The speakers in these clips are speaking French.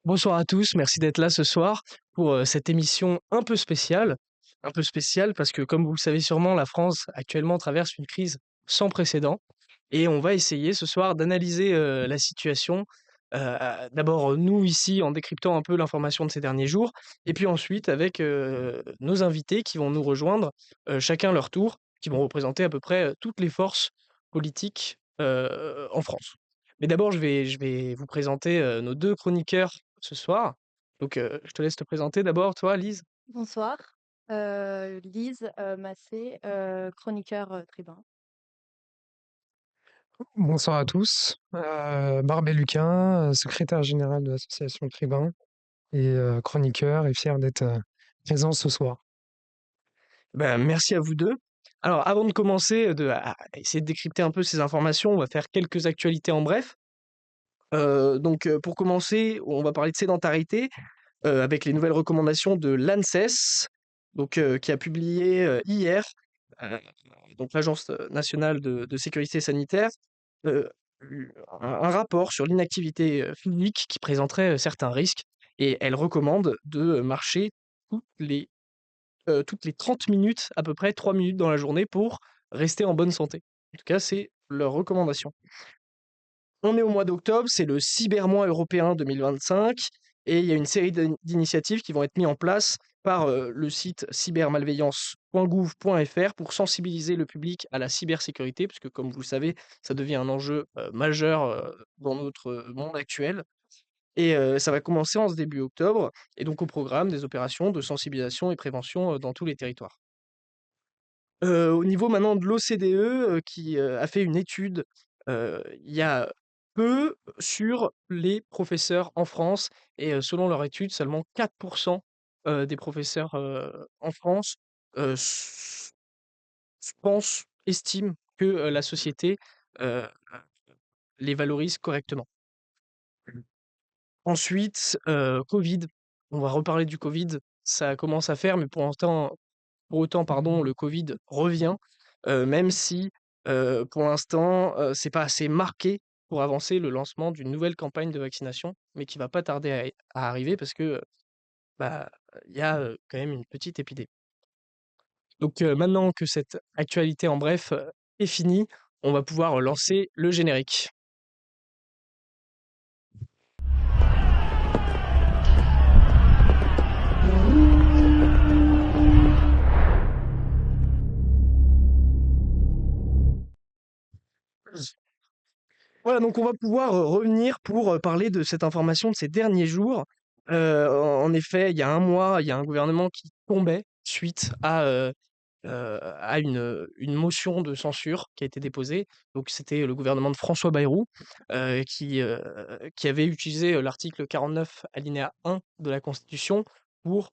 Bonsoir à tous, merci d'être là ce soir pour cette émission un peu spéciale. Un peu spéciale parce que, comme vous le savez sûrement, la France actuellement traverse une crise sans précédent. Et on va essayer ce soir d'analyser la situation. D'abord, nous ici, en décryptant un peu l'information de ces derniers jours. Et puis ensuite, avec nos invités qui vont nous rejoindre, chacun leur tour, qui vont représenter à peu près toutes les forces politiques en France. Mais d'abord, je vais vous présenter nos deux chroniqueurs ce soir. Donc, je te laisse te présenter d'abord, toi, Lise. Bonsoir, Lise, Massé, chroniqueur, tribun. Bonsoir à tous. Barbet Luquin, secrétaire général de l'association Tribun et chroniqueur et fier d'être présent ce soir. Ben, merci à vous deux. Alors, avant de commencer à essayer de décrypter un peu ces informations, on va faire quelques actualités en bref. Donc, pour commencer, on va parler de sédentarité avec les nouvelles recommandations de l'ANSES, donc, qui a publié hier, euh, donc l'Agence nationale de sécurité sanitaire, euh, un rapport sur l'inactivité physique qui présenterait certains risques, et elle recommande de marcher toutes les, toutes les 30 minutes, à peu près 3 minutes dans la journée pour rester en bonne santé. En tout cas, c'est leur recommandation. On est au mois d'octobre, c'est le Cybermois européen 2025, et il y a une série d'initiatives qui vont être mises en place par le site cybermalveillance.gouv.fr pour sensibiliser le public à la cybersécurité, puisque comme vous le savez, ça devient un enjeu majeur dans notre monde actuel. Et ça va commencer en ce début octobre, et donc au programme des opérations de sensibilisation et prévention dans tous les territoires. Au niveau maintenant de l'OCDE, qui a fait une étude il y a peu sur les professeurs en France, et selon leur étude, seulement 4% des professeurs en France s pensent, estiment que la société heu, les valorise correctement. Ensuite, Covid, on va reparler du Covid, ça commence à faire, mais pour autant, pardon, le Covid revient, même si, pour l'instant, c'est pas assez marqué pour avancer le lancement d'une nouvelle campagne de vaccination, mais qui va pas tarder à arriver parce que, bah, il y a, quand même une petite épidémie. Donc, maintenant que cette actualité en bref, est finie, on va pouvoir lancer le générique. Voilà, donc on va pouvoir revenir pour parler de cette information de ces derniers jours. En effet, il y a un mois, il y a un gouvernement qui tombait suite à une motion de censure qui a été déposée. Donc c'était le gouvernement de François Bayrou qui avait utilisé l'article 49 alinéa 1 de la Constitution pour,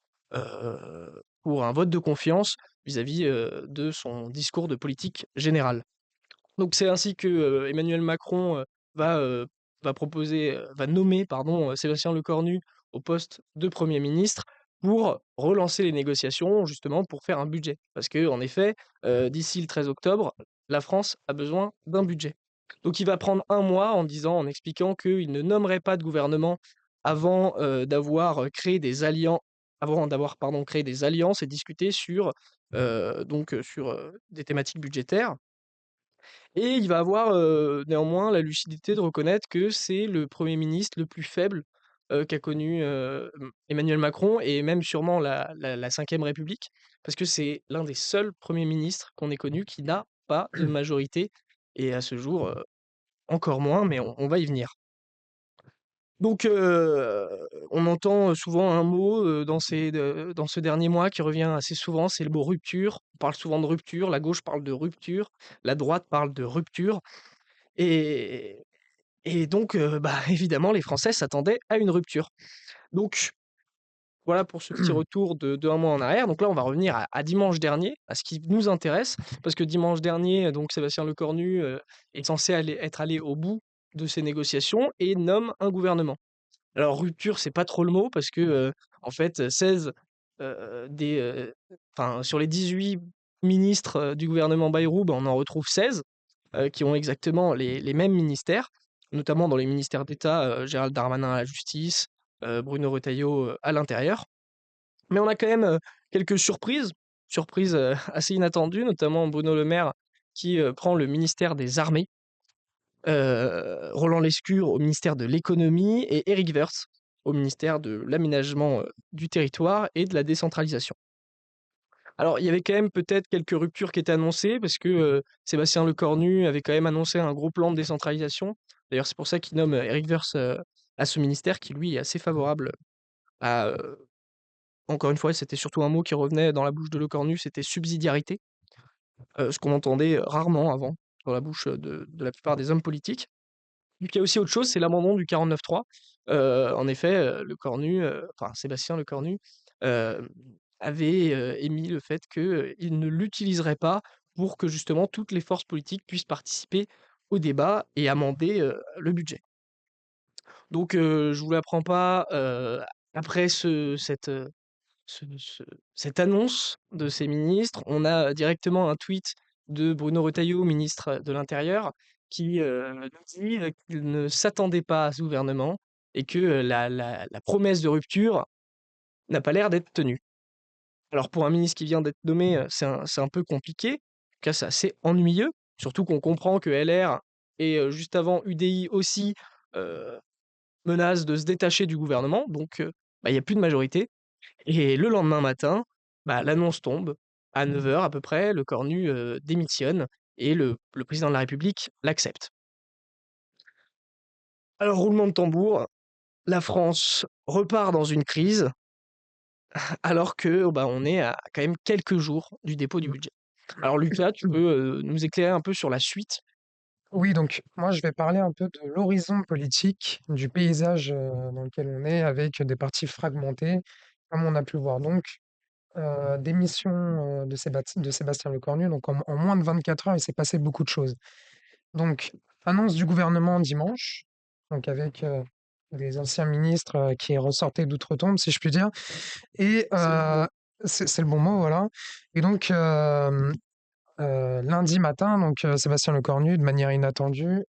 pour un vote de confiance vis-à-vis de son discours de politique générale. Donc c'est ainsi que Emmanuel Macron va, euh, va nommer pardon, Sébastien Lecornu au poste de Premier ministre pour relancer les négociations, justement pour faire un budget. Parce que en effet, d'ici le 13 octobre, la France a besoin d'un budget. Donc il va prendre un mois en disant, en expliquant qu'il ne nommerait pas de gouvernement avant d'avoir pardon, créé des alliances et discuté sur des thématiques budgétaires. Et il va avoir néanmoins la lucidité de reconnaître que c'est le Premier ministre le plus faible qu'a connu Emmanuel Macron, et même sûrement la Cinquième République, parce que c'est l'un des seuls premiers ministres qu'on ait connu qui n'a pas de majorité, et à ce jour, encore moins, mais on va y venir. Donc, on entend souvent un mot dans ce dernier mois qui revient assez souvent, c'est le mot rupture. On parle souvent de rupture, la gauche parle de rupture, la droite parle de rupture. Et et donc, bah, évidemment, les Français s'attendaient à une rupture. Donc, voilà pour ce petit retour de 1 mois en arrière. Donc là, on va revenir à dimanche dernier, à ce qui nous intéresse, parce que dimanche dernier, donc Sébastien Lecornu, est censé être allé au bout de ces négociations et nomme un gouvernement. Alors rupture, c'est pas trop le mot parce que, en fait, 16, des, enfin, sur les 18 ministres, du gouvernement Bayrou, bah, on en retrouve 16 qui ont exactement les mêmes ministères, notamment dans les ministères d'État, Gérald Darmanin à la justice, Bruno Retailleau, à l'intérieur. Mais on a quand même, quelques surprises, assez inattendues, notamment Bruno Le Maire qui, prend le ministère des Armées, Roland Lescure au ministère de l'Économie et Éric Woerth au ministère de l'Aménagement, du territoire et de la décentralisation. Alors, il y avait quand même peut-être quelques ruptures qui étaient annoncées parce que, Sébastien Lecornu avait quand même annoncé un gros plan de décentralisation. D'ailleurs, c'est pour ça qu'il nomme, Éric Woerth, à ce ministère qui lui est assez favorable à, encore une fois, c'était surtout un mot qui revenait dans la bouche de Lecornu, c'était subsidiarité, ce qu'on entendait rarement avant dans la bouche, de la plupart des hommes politiques. Donc il y a aussi autre chose, c'est l'amendement du 49.3. En effet, Lecornu, enfin Sébastien Lecornu, hem, avait, émis le fait qu'il ne l'utiliserait pas pour que justement toutes les forces politiques puissent participer au débat et amender, le budget. Donc je vous l'apprends pas, après cette annonce de ces ministres, on a directement un tweet de Bruno Retailleau, ministre de l'Intérieur, qui nous dit qu'il ne s'attendait pas à ce gouvernement et que la promesse de rupture n'a pas l'air d'être tenue. Alors pour un ministre qui vient d'être nommé, c'est un peu compliqué. En tout cas, c'est assez ennuyeux, surtout qu'on comprend que LR et juste avant UDI aussi euh, menacent de se détacher du gouvernement, donc bah, il n'y a plus de majorité. Et le lendemain matin, bah, l'annonce tombe. À 9 heures à peu près, le Cornu démissionne et le président de la République l'accepte. Alors, roulement de tambour, la France repart dans une crise alors que bah, on est à quand même quelques jours du dépôt du budget. Alors, Lucas, tu peux nous éclairer un peu sur la suite? Oui, donc moi je vais parler un peu de l'horizon politique, du paysage dans lequel on est, avec des partis fragmentés, comme on a pu le voir. Donc, démission de Sébastien Lecornu, donc en moins de 24 heures, il s'est passé beaucoup de choses. Donc, annonce du gouvernement dimanche, donc avec les anciens ministres qui ressortaient d'outre-tombe, si je puis dire. Et C'est le bon mot. c'est le bon mot, voilà. Et donc, lundi matin, donc Sébastien Lecornu, de manière inattendue,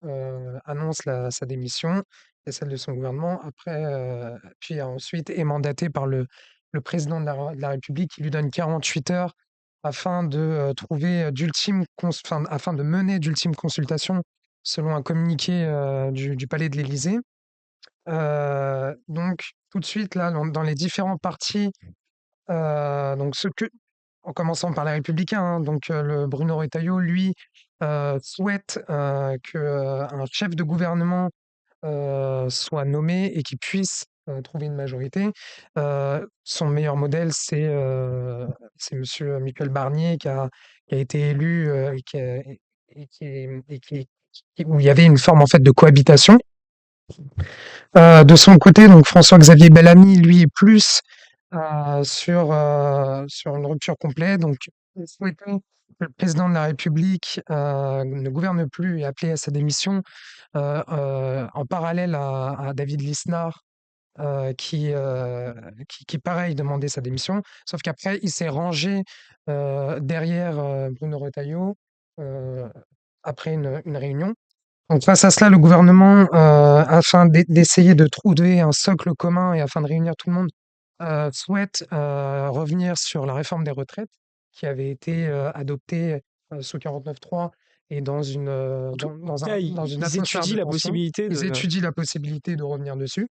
annonce sa démission et celle de son gouvernement. Après, puis ensuite est mandaté par le président de la République qui lui donne 48 heures afin de trouver enfin, afin de mener d'ultimes consultations, selon un communiqué du Palais de l'Élysée. Donc, tout de suite, là, dans les différents partis, donc en commençant par les Républicains, hein, donc le Bruno Retailleau, lui, souhaite qu'un chef de gouvernement soit nommé et qu'il puisse trouver une majorité. Son meilleur modèle, c'est Monsieur Michel Barnier qui a été élu où il y avait une forme en fait de cohabitation. De son côté, donc François-Xavier Bellamy, lui, est plus sur une rupture complète. Donc, il souhaitait que le président de la République ne gouverne plus et appelé à sa démission en parallèle à David Lisnard, qui, pareil, demandait sa démission. Sauf qu'après, il s'est rangé derrière Bruno Retailleau euh, après une réunion. Donc face à cela, le gouvernement, afin d'essayer de trouver un socle commun et afin de réunir tout le monde, souhaite revenir sur la réforme des retraites qui avait été adoptée sous 49.3 et En tout cas, dans une ils atmosphère étudient de la tension. possibilité Ils de... étudient la possibilité de revenir dessus.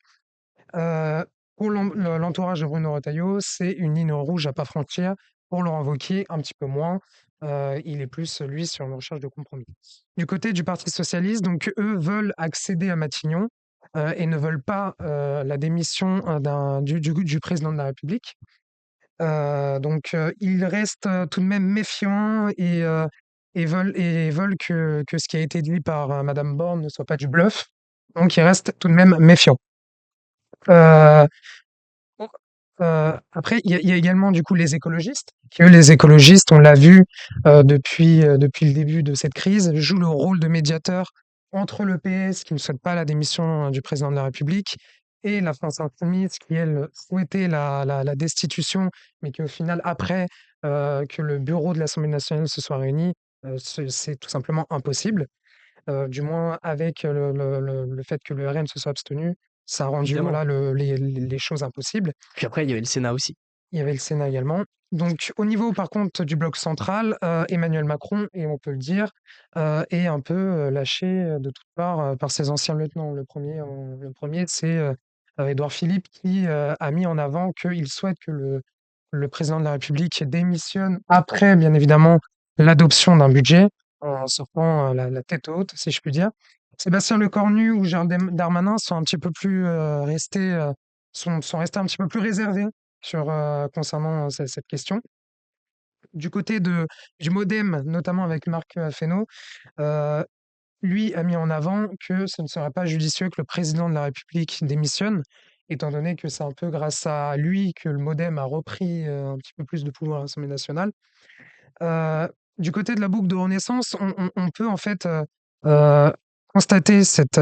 Pour l'entourage de Bruno Retailleau, c'est une ligne rouge à pas franchir. Pour Laurent Wauquiez, un petit peu moins. Il est plus, lui, sur une recherche de compromis. Du côté du Parti socialiste, donc eux veulent accéder à Matignon et ne veulent pas la démission du président de la République. Donc ils restent tout de même méfiants et veulent que ce qui a été dit par Madame Borne ne soit pas du bluff. Donc ils restent tout de même méfiants. Euh, Après, il y a également du coup les écologistes, qui eux, les écologistes, on l'a vu depuis le début de cette crise, jouent le rôle de médiateur entre le PS, qui ne souhaite pas la démission du président de la République, et la France insoumise, qui elle souhaitait la destitution, mais qui au final, après que le bureau de l'Assemblée nationale se soit réuni, c'est tout simplement impossible, du moins avec le fait que le RN se soit abstenu. Ça a rendu évidemment. voilà, les choses impossibles. Puis après, il y avait le Sénat aussi. Il y avait le Sénat également. Donc au niveau par contre du bloc central, Emmanuel Macron, et on peut le dire, est un peu, lâché, de toutes parts, par ses anciens lieutenants. Le premier c'est, Édouard Philippe qui, a mis en avant qu'il souhaite que le président de la République démissionne après, bien évidemment, l'adoption d'un budget, en sortant, la tête haute, si je puis dire. Sébastien Lecornu ou Gérald Darmanin sont un petit peu plus, sont restés un petit peu plus réservés concernant cette question. Du côté du MoDem, notamment avec Marc, Fesneau, heu, lui a mis en avant que ce ne serait pas judicieux que le président de la République démissionne, étant donné que c'est un peu grâce à lui que le MoDem a repris, un petit peu plus de pouvoir à l'Assemblée nationale. Heu, du côté de la boucle de Renaissance, on peut en fait, heu, constater cette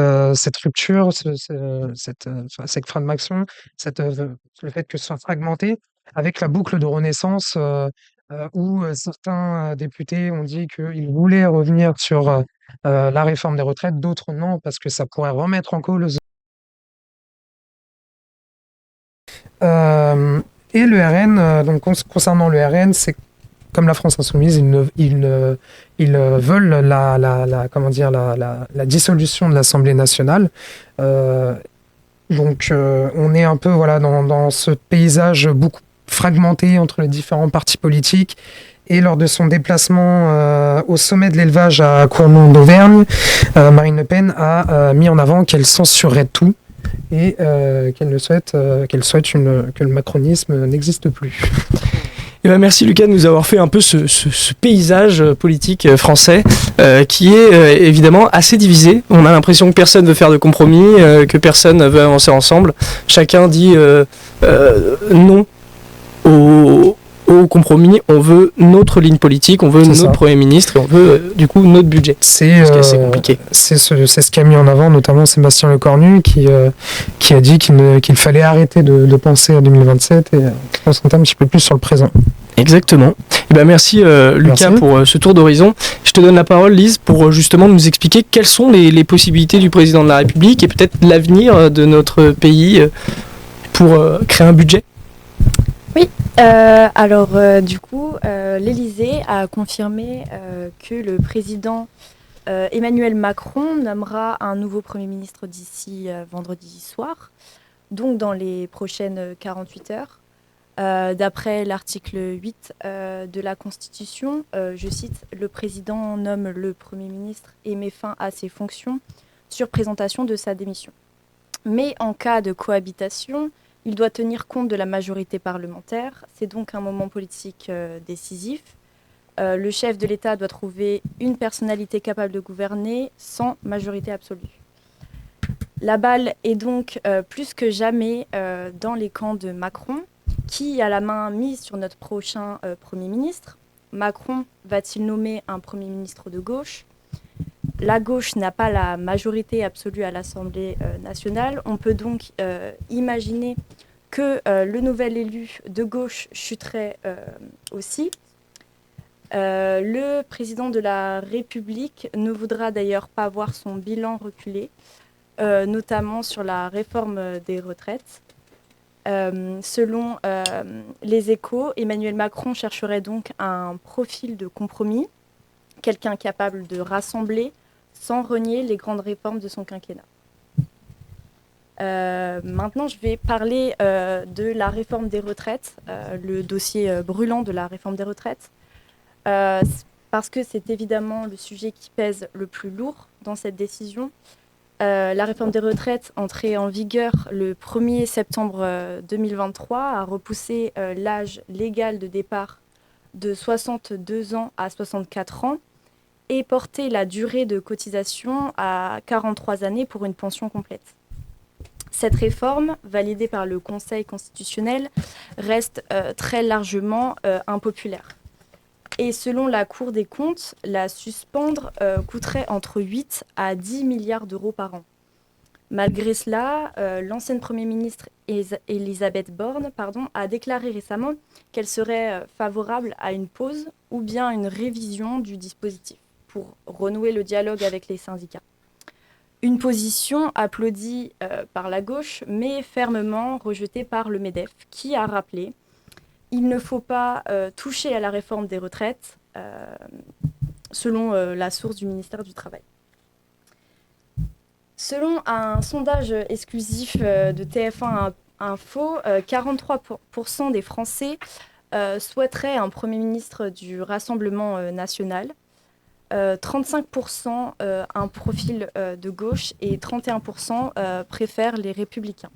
rupture, cette fragmentation, le fait que ce soit fragmenté avec la boucle de Renaissance, où, certains, députés ont dit qu'ils voulaient revenir sur, la réforme des retraites, d'autres non, parce que ça pourrait remettre en cause. Hem et le RN, donc concernant le RN, c'est comme la France insoumise, ils veulent comment dire, la dissolution de l'Assemblée nationale. On est un peu voilà, dans ce paysage beaucoup fragmenté entre les différents partis politiques. Et lors de son déplacement au sommet de l'élevage à Cournon d'Auvergne, Marine Le Pen a mis en avant qu'elle censurerait tout et qu'elle souhaite que le macronisme n'existe plus. Eh ben merci Lucas de nous avoir fait un peu ce paysage politique français qui est évidemment assez divisé. On a l'impression que personne veut faire de compromis, que personne veut avancer ensemble. Chacun dit non au compromis. On veut notre ligne politique, on veut notre Premier ministre et on veut du coup notre budget. C'est assez compliqué. C'est ce qu'a mis en avant notamment Sébastien Lecornu qui a dit qu'il fallait arrêter de penser à 2027 et se concentrer un petit peu plus sur le présent. Exactement. Et ben merci Lucas pour ce tour d'horizon. Je te donne la parole Lise pour justement nous expliquer quelles sont les possibilités du président de la République et peut-être l'avenir de notre pays pour créer un budget. Oui, du coup, l'Élysée a confirmé que le président Emmanuel Macron nommera un nouveau Premier ministre d'ici vendredi soir, donc dans les prochaines 48 heures. D'après l'article 8 de la Constitution, je cite, « Le président nomme le Premier ministre et met fin à ses fonctions sur présentation de sa démission. Mais en cas de cohabitation, il doit tenir compte de la majorité parlementaire. C'est donc un moment politique décisif. Le chef de l'État doit trouver une personnalité capable de gouverner sans majorité absolue. La balle est donc plus que jamais dans les camps de Macron, qui a la main mise sur notre prochain Premier ministre. Macron va-t-il nommer un Premier ministre de gauche ? La gauche n'a pas la majorité absolue à l'Assemblée nationale. On peut donc imaginer que le nouvel élu de gauche chuterait aussi. Le président de la République ne voudra d'ailleurs pas voir son bilan reculer, notamment sur la réforme des retraites. Selon les Échos, Emmanuel Macron chercherait donc un profil de compromis, quelqu'un capable de rassembler sans renier les grandes réformes de son quinquennat. Maintenant, je vais parler de la réforme des retraites, le dossier brûlant de la réforme des retraites, parce que c'est évidemment le sujet qui pèse le plus lourd dans cette décision. La réforme des retraites, entrée en vigueur le 1er septembre 2023, a repoussé l'âge légal de départ de 62 ans à 64 ans et porté la durée de cotisation à 43 années pour une pension complète. Cette réforme, validée par le Conseil constitutionnel, reste très largement impopulaire. Et selon la Cour des comptes, la suspendre coûterait entre 8 à 10 milliards d'euros par an. Malgré cela, l'ancienne Premier ministre Elisabeth Borne a déclaré récemment qu'elle serait favorable à une pause ou bien une révision du dispositif pour renouer le dialogue avec les syndicats. Une position applaudie par la gauche, mais fermement rejetée par le MEDEF, qui a rappelé il ne faut pas toucher à la réforme des retraites, selon la source du ministère du Travail. Selon un sondage exclusif de TF1 Info, 43% des Français souhaiteraient un Premier ministre du Rassemblement national, 35% un profil de gauche et 31% préfèrent les Républicains.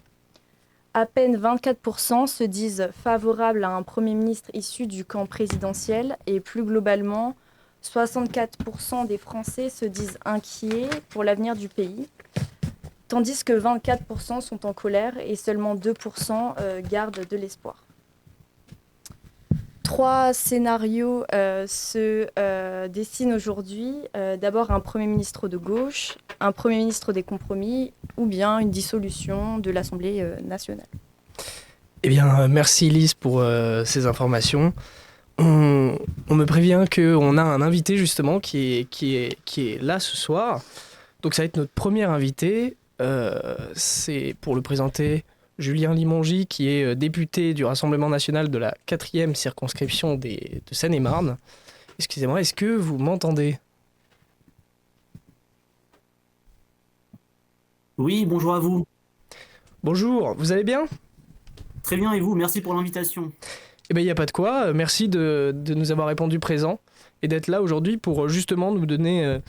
À peine 24% se disent favorables à un Premier ministre issu du camp présidentiel et plus globalement, 64% des Français se disent inquiets pour l'avenir du pays, tandis que 24% sont en colère et seulement 2% gardent de l'espoir. 3 scénarios se dessinent aujourd'hui. D'abord un Premier ministre de gauche, un Premier ministre des compromis ou bien une dissolution de l'Assemblée nationale. Eh bien, merci Lise pour ces informations. On me prévient qu'on a un invité justement qui est là ce soir. Donc ça va être notre premier invité. C'est pour le présenter Julien Limongi, qui est député du Rassemblement national de la 4e circonscription de Seine-et-Marne. Excusez-moi, est-ce que vous m'entendez ? Oui, bonjour à vous. Bonjour, vous allez bien ? Très bien, et vous? Merci pour l'invitation. Eh bien, il n'y a pas de quoi. Merci de nous avoir répondu présent et d'être là aujourd'hui pour justement nous donner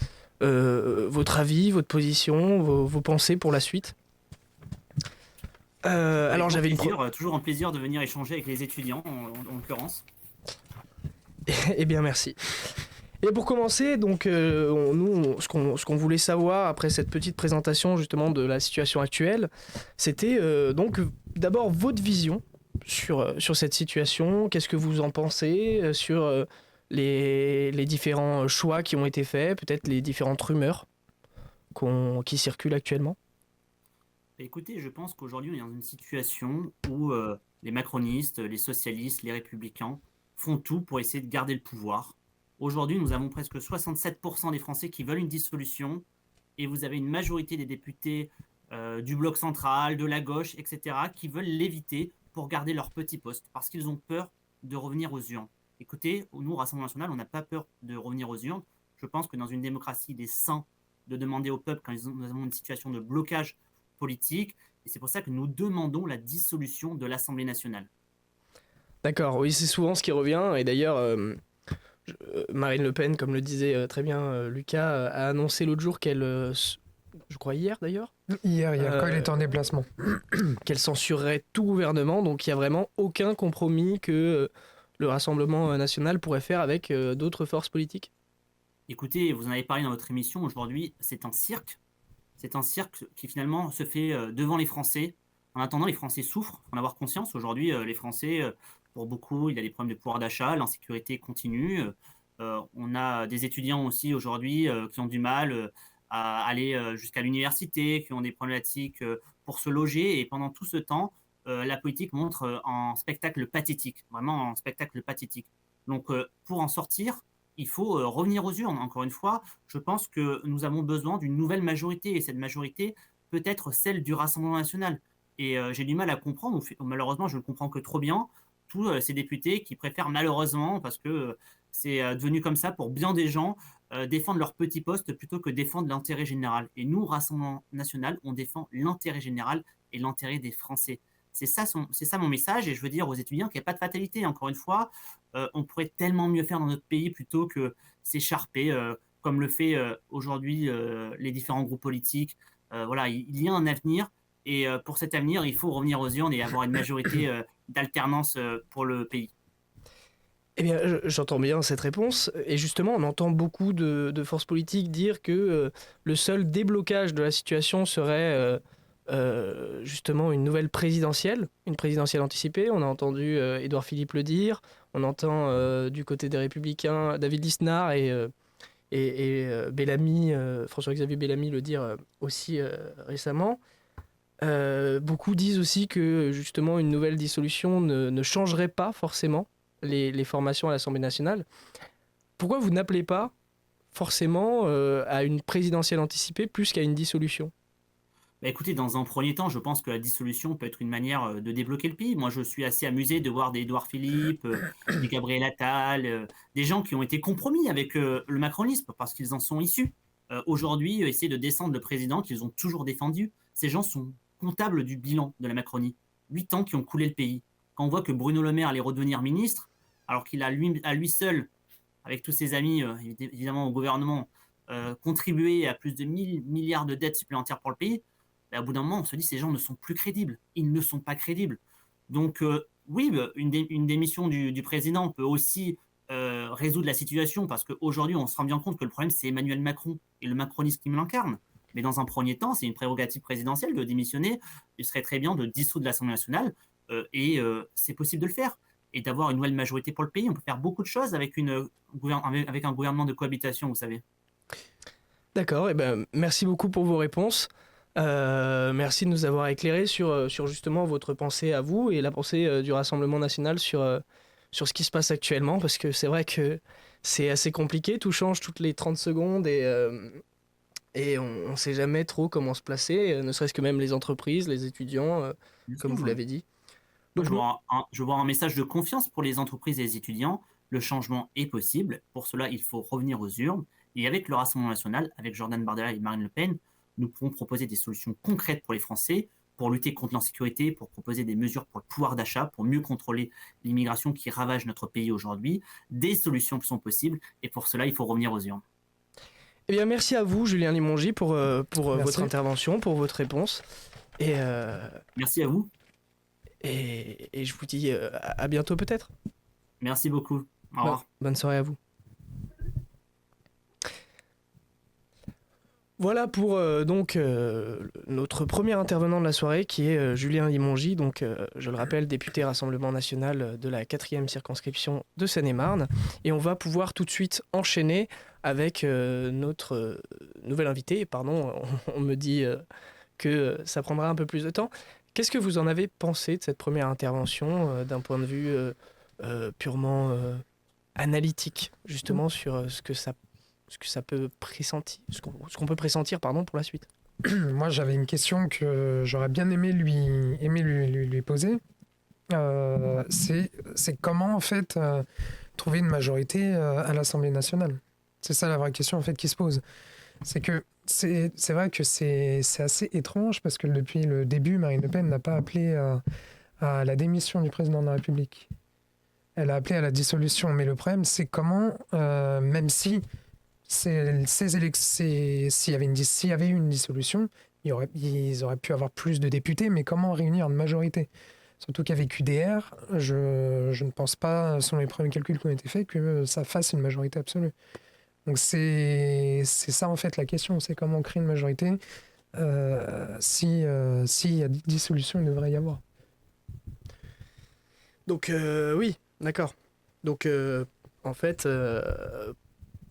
votre avis, votre position, vos pensées pour la suite. Alors j'avais toujours un plaisir de venir échanger avec les étudiants en l'occurrence. Eh bien merci. Et pour commencer, donc ce qu'on voulait savoir après cette petite présentation justement de la situation actuelle, c'était donc d'abord votre vision sur cette situation. Qu'est-ce que vous en pensez sur les différents choix qui ont été faits, peut-être les différentes rumeurs qui circulent actuellement? Écoutez, je pense qu'aujourd'hui, on est dans une situation où les macronistes, les socialistes, les républicains font tout pour essayer de garder le pouvoir. Aujourd'hui, nous avons presque 67% des Français qui veulent une dissolution et vous avez une majorité des députés du bloc central, de la gauche, etc., qui veulent l'éviter pour garder leur petit poste parce qu'ils ont peur de revenir aux urnes. Écoutez, nous, au Rassemblement national, on n'a pas peur de revenir aux urnes. Je pense que dans une démocratie, il est sain de demander au peuple quand nous avons une situation de blocage politique, et c'est pour ça que nous demandons la dissolution de l'Assemblée nationale. D'accord, oui, c'est souvent ce qui revient, et d'ailleurs, Marine Le Pen, comme le disait très bien Lucas, a annoncé l'autre jour qu'elle, je crois hier d'ailleurs, Hier, quand elle était en déplacement, qu'elle censurerait tout gouvernement, donc il n'y a vraiment aucun compromis que le Rassemblement national pourrait faire avec d'autres forces politiques. Écoutez, vous en avez parlé dans votre émission, aujourd'hui, c'est un cirque. C'est un cirque qui finalement se fait devant les Français. En attendant, les Français souffrent, il faut en avoir conscience. Aujourd'hui, les Français, pour beaucoup, il y a des problèmes de pouvoir d'achat, l'insécurité continue. On a des étudiants aussi aujourd'hui qui ont du mal à aller jusqu'à l'université, qui ont des problématiques pour se loger. Et pendant tout ce temps, la politique montre un spectacle pathétique, vraiment un spectacle pathétique. Donc, pour en sortir, il faut revenir aux urnes. Encore une fois, je pense que nous avons besoin d'une nouvelle majorité, et cette majorité peut être celle du Rassemblement national. Et j'ai du mal à comprendre, ou malheureusement je ne le comprends que trop bien, tous ces députés qui préfèrent malheureusement, parce que c'est devenu comme ça pour bien des gens, défendre leur petit poste plutôt que défendre l'intérêt général. Et nous, Rassemblement national, on défend l'intérêt général et l'intérêt des Français. C'est ça mon message, et je veux dire aux étudiants qu'il n'y a pas de fatalité. Encore une fois, on pourrait tellement mieux faire dans notre pays plutôt que s'écharper, comme le fait aujourd'hui les différents groupes politiques. Voilà, il y a un avenir, et pour cet avenir, il faut revenir aux urnes et avoir une majorité d'alternance pour le pays. Eh bien, j'entends bien cette réponse, et justement, on entend beaucoup de forces politiques dire que le seul déblocage de la situation serait justement une nouvelle présidentielle, une présidentielle anticipée. On a entendu Édouard Philippe le dire, on entend du côté des Républicains David Lisnard et Bellamy, François-Xavier Bellamy le dire aussi récemment. Beaucoup disent aussi que justement une nouvelle dissolution ne changerait pas forcément les formations à l'Assemblée nationale. Pourquoi vous n'appelez pas forcément à une présidentielle anticipée plus qu'à une dissolution? Bah, écoutez, dans un premier temps, je pense que la dissolution peut être une manière, de débloquer le pays. Moi, je suis assez amusé de voir des Édouard Philippe, des Gabriel Attal, des gens qui ont été compromis avec, le macronisme parce qu'ils en sont issus. Aujourd'hui, essayer de descendre le président qu'ils ont toujours défendu. Ces gens sont comptables du bilan de la Macronie. 8 ans qui ont coulé le pays. Quand on voit que Bruno Le Maire allait redevenir ministre, alors qu'il a à lui seul, avec tous ses amis, évidemment au gouvernement, contribué à plus de 1 000 milliards de dettes supplémentaires pour le pays, bah, au bout d'un moment, on se dit ces gens ne sont plus crédibles. Ils ne sont pas crédibles. Donc, oui, bah, une démission du président peut aussi résoudre la situation parce qu'aujourd'hui, on se rend bien compte que le problème, c'est Emmanuel Macron et le macronisme qui l'incarne. Mais dans un premier temps, c'est une prérogative présidentielle de démissionner. Il serait très bien de dissoudre l'Assemblée nationale et c'est possible de le faire et d'avoir une nouvelle majorité pour le pays. On peut faire beaucoup de choses avec avec un gouvernement de cohabitation, vous savez. D'accord, et ben merci beaucoup pour vos réponses. Merci de nous avoir éclairé sur justement votre pensée à vous et la pensée du Rassemblement national sur ce qui se passe actuellement, parce que c'est vrai que c'est assez compliqué, tout change toutes les 30 secondes et on ne sait jamais trop comment se placer, ne serait-ce que même les entreprises, les étudiants, Bien comme sûr, vous ouais. l'avez dit. Moi, Donc, je vois un message de confiance pour les entreprises et les étudiants. Le changement est possible. Pour cela, il faut revenir aux urnes. Et avec le Rassemblement national, avec Jordan Bardella et Marine Le Pen, nous pourrons proposer des solutions concrètes pour les Français, pour lutter contre l'insécurité, pour proposer des mesures pour le pouvoir d'achat, pour mieux contrôler l'immigration qui ravage notre pays aujourd'hui. Des solutions sont possibles. Et pour cela, il faut revenir aux urnes. eh bien, merci à vous, Julien Limongi, pour Merci. votre intervention, pour votre réponse. Et, Merci à vous. et je vous dis à bientôt peut-être. Merci beaucoup. Au revoir. Bonne soirée à vous. Voilà pour notre premier intervenant de la soirée qui est Julien Limongi, donc je le rappelle, député Rassemblement national de la 4e circonscription de Seine-et-Marne. Et on va pouvoir tout de suite enchaîner avec notre nouvel invité. Pardon, on me dit que ça prendra un peu plus de temps. Qu'est-ce que vous en avez pensé de cette première intervention d'un point de vue purement analytique, justement, sur ce que ça peut pressentir, ce qu'on peut pressentir pardon, pour la suite? Moi, j'avais une question que j'aurais bien aimé lui poser. C'est comment, en fait, trouver une majorité à l'Assemblée nationale. C'est ça la vraie question, en fait, qui se pose. C'est que c'est vrai que c'est assez étrange parce que depuis le début, Marine Le Pen n'a pas appelé à la démission du président de la République. Elle a appelé à la dissolution. Mais le problème, c'est comment, même si s'il y avait eu une dissolution, ils auraient pu avoir plus de députés, mais comment réunir une majorité? Surtout qu'avec UDR, je ne pense pas, selon les premiers calculs qui ont été faits, que ça fasse une majorité absolue. Donc c'est ça en fait la question, c'est comment créer une majorité s'il y a dissolution, il devrait y avoir. Donc oui, d'accord. Donc en fait,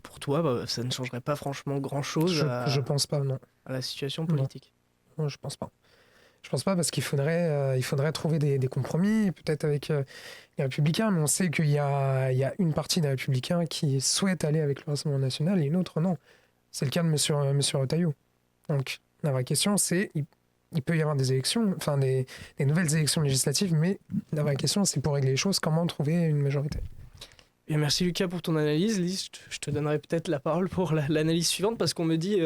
pour toi, ça ne changerait pas franchement grand-chose Je pense pas, non. à la situation politique. Non, je pense pas. Je pense pas parce qu'il faudrait trouver des compromis, peut-être avec les Républicains, mais on sait qu'il y a une partie des Républicains qui souhaite aller avec le Rassemblement national et une autre non. C'est le cas de monsieur Retailleau. Donc la vraie question, c'est il peut y avoir des élections, enfin des nouvelles élections législatives, mais la vraie question, c'est pour régler les choses, comment trouver une majorité. Et merci Lucas pour ton analyse. Lise, je te donnerai peut-être la parole pour l'analyse suivante parce qu'on me dit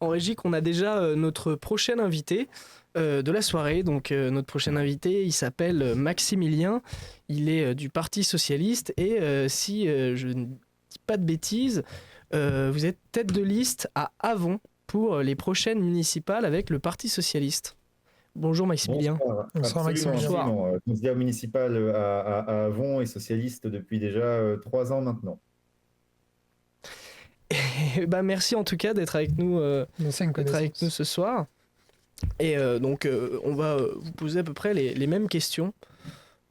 en régie qu'on a déjà notre prochain invité de la soirée. Donc notre prochain invité, il s'appelle Maximilien. Il est du Parti socialiste et si je ne dis pas de bêtises, vous êtes tête de liste à Avon pour les prochaines municipales avec le Parti socialiste. Bonjour Maximilien. Bonsoir, Absolument, Maximilien. absolument. Candidat municipal à Avon et socialiste depuis déjà 3 ans maintenant. Et bah merci en tout cas d'être avec nous, ce soir. Et donc on va vous poser à peu près les mêmes questions.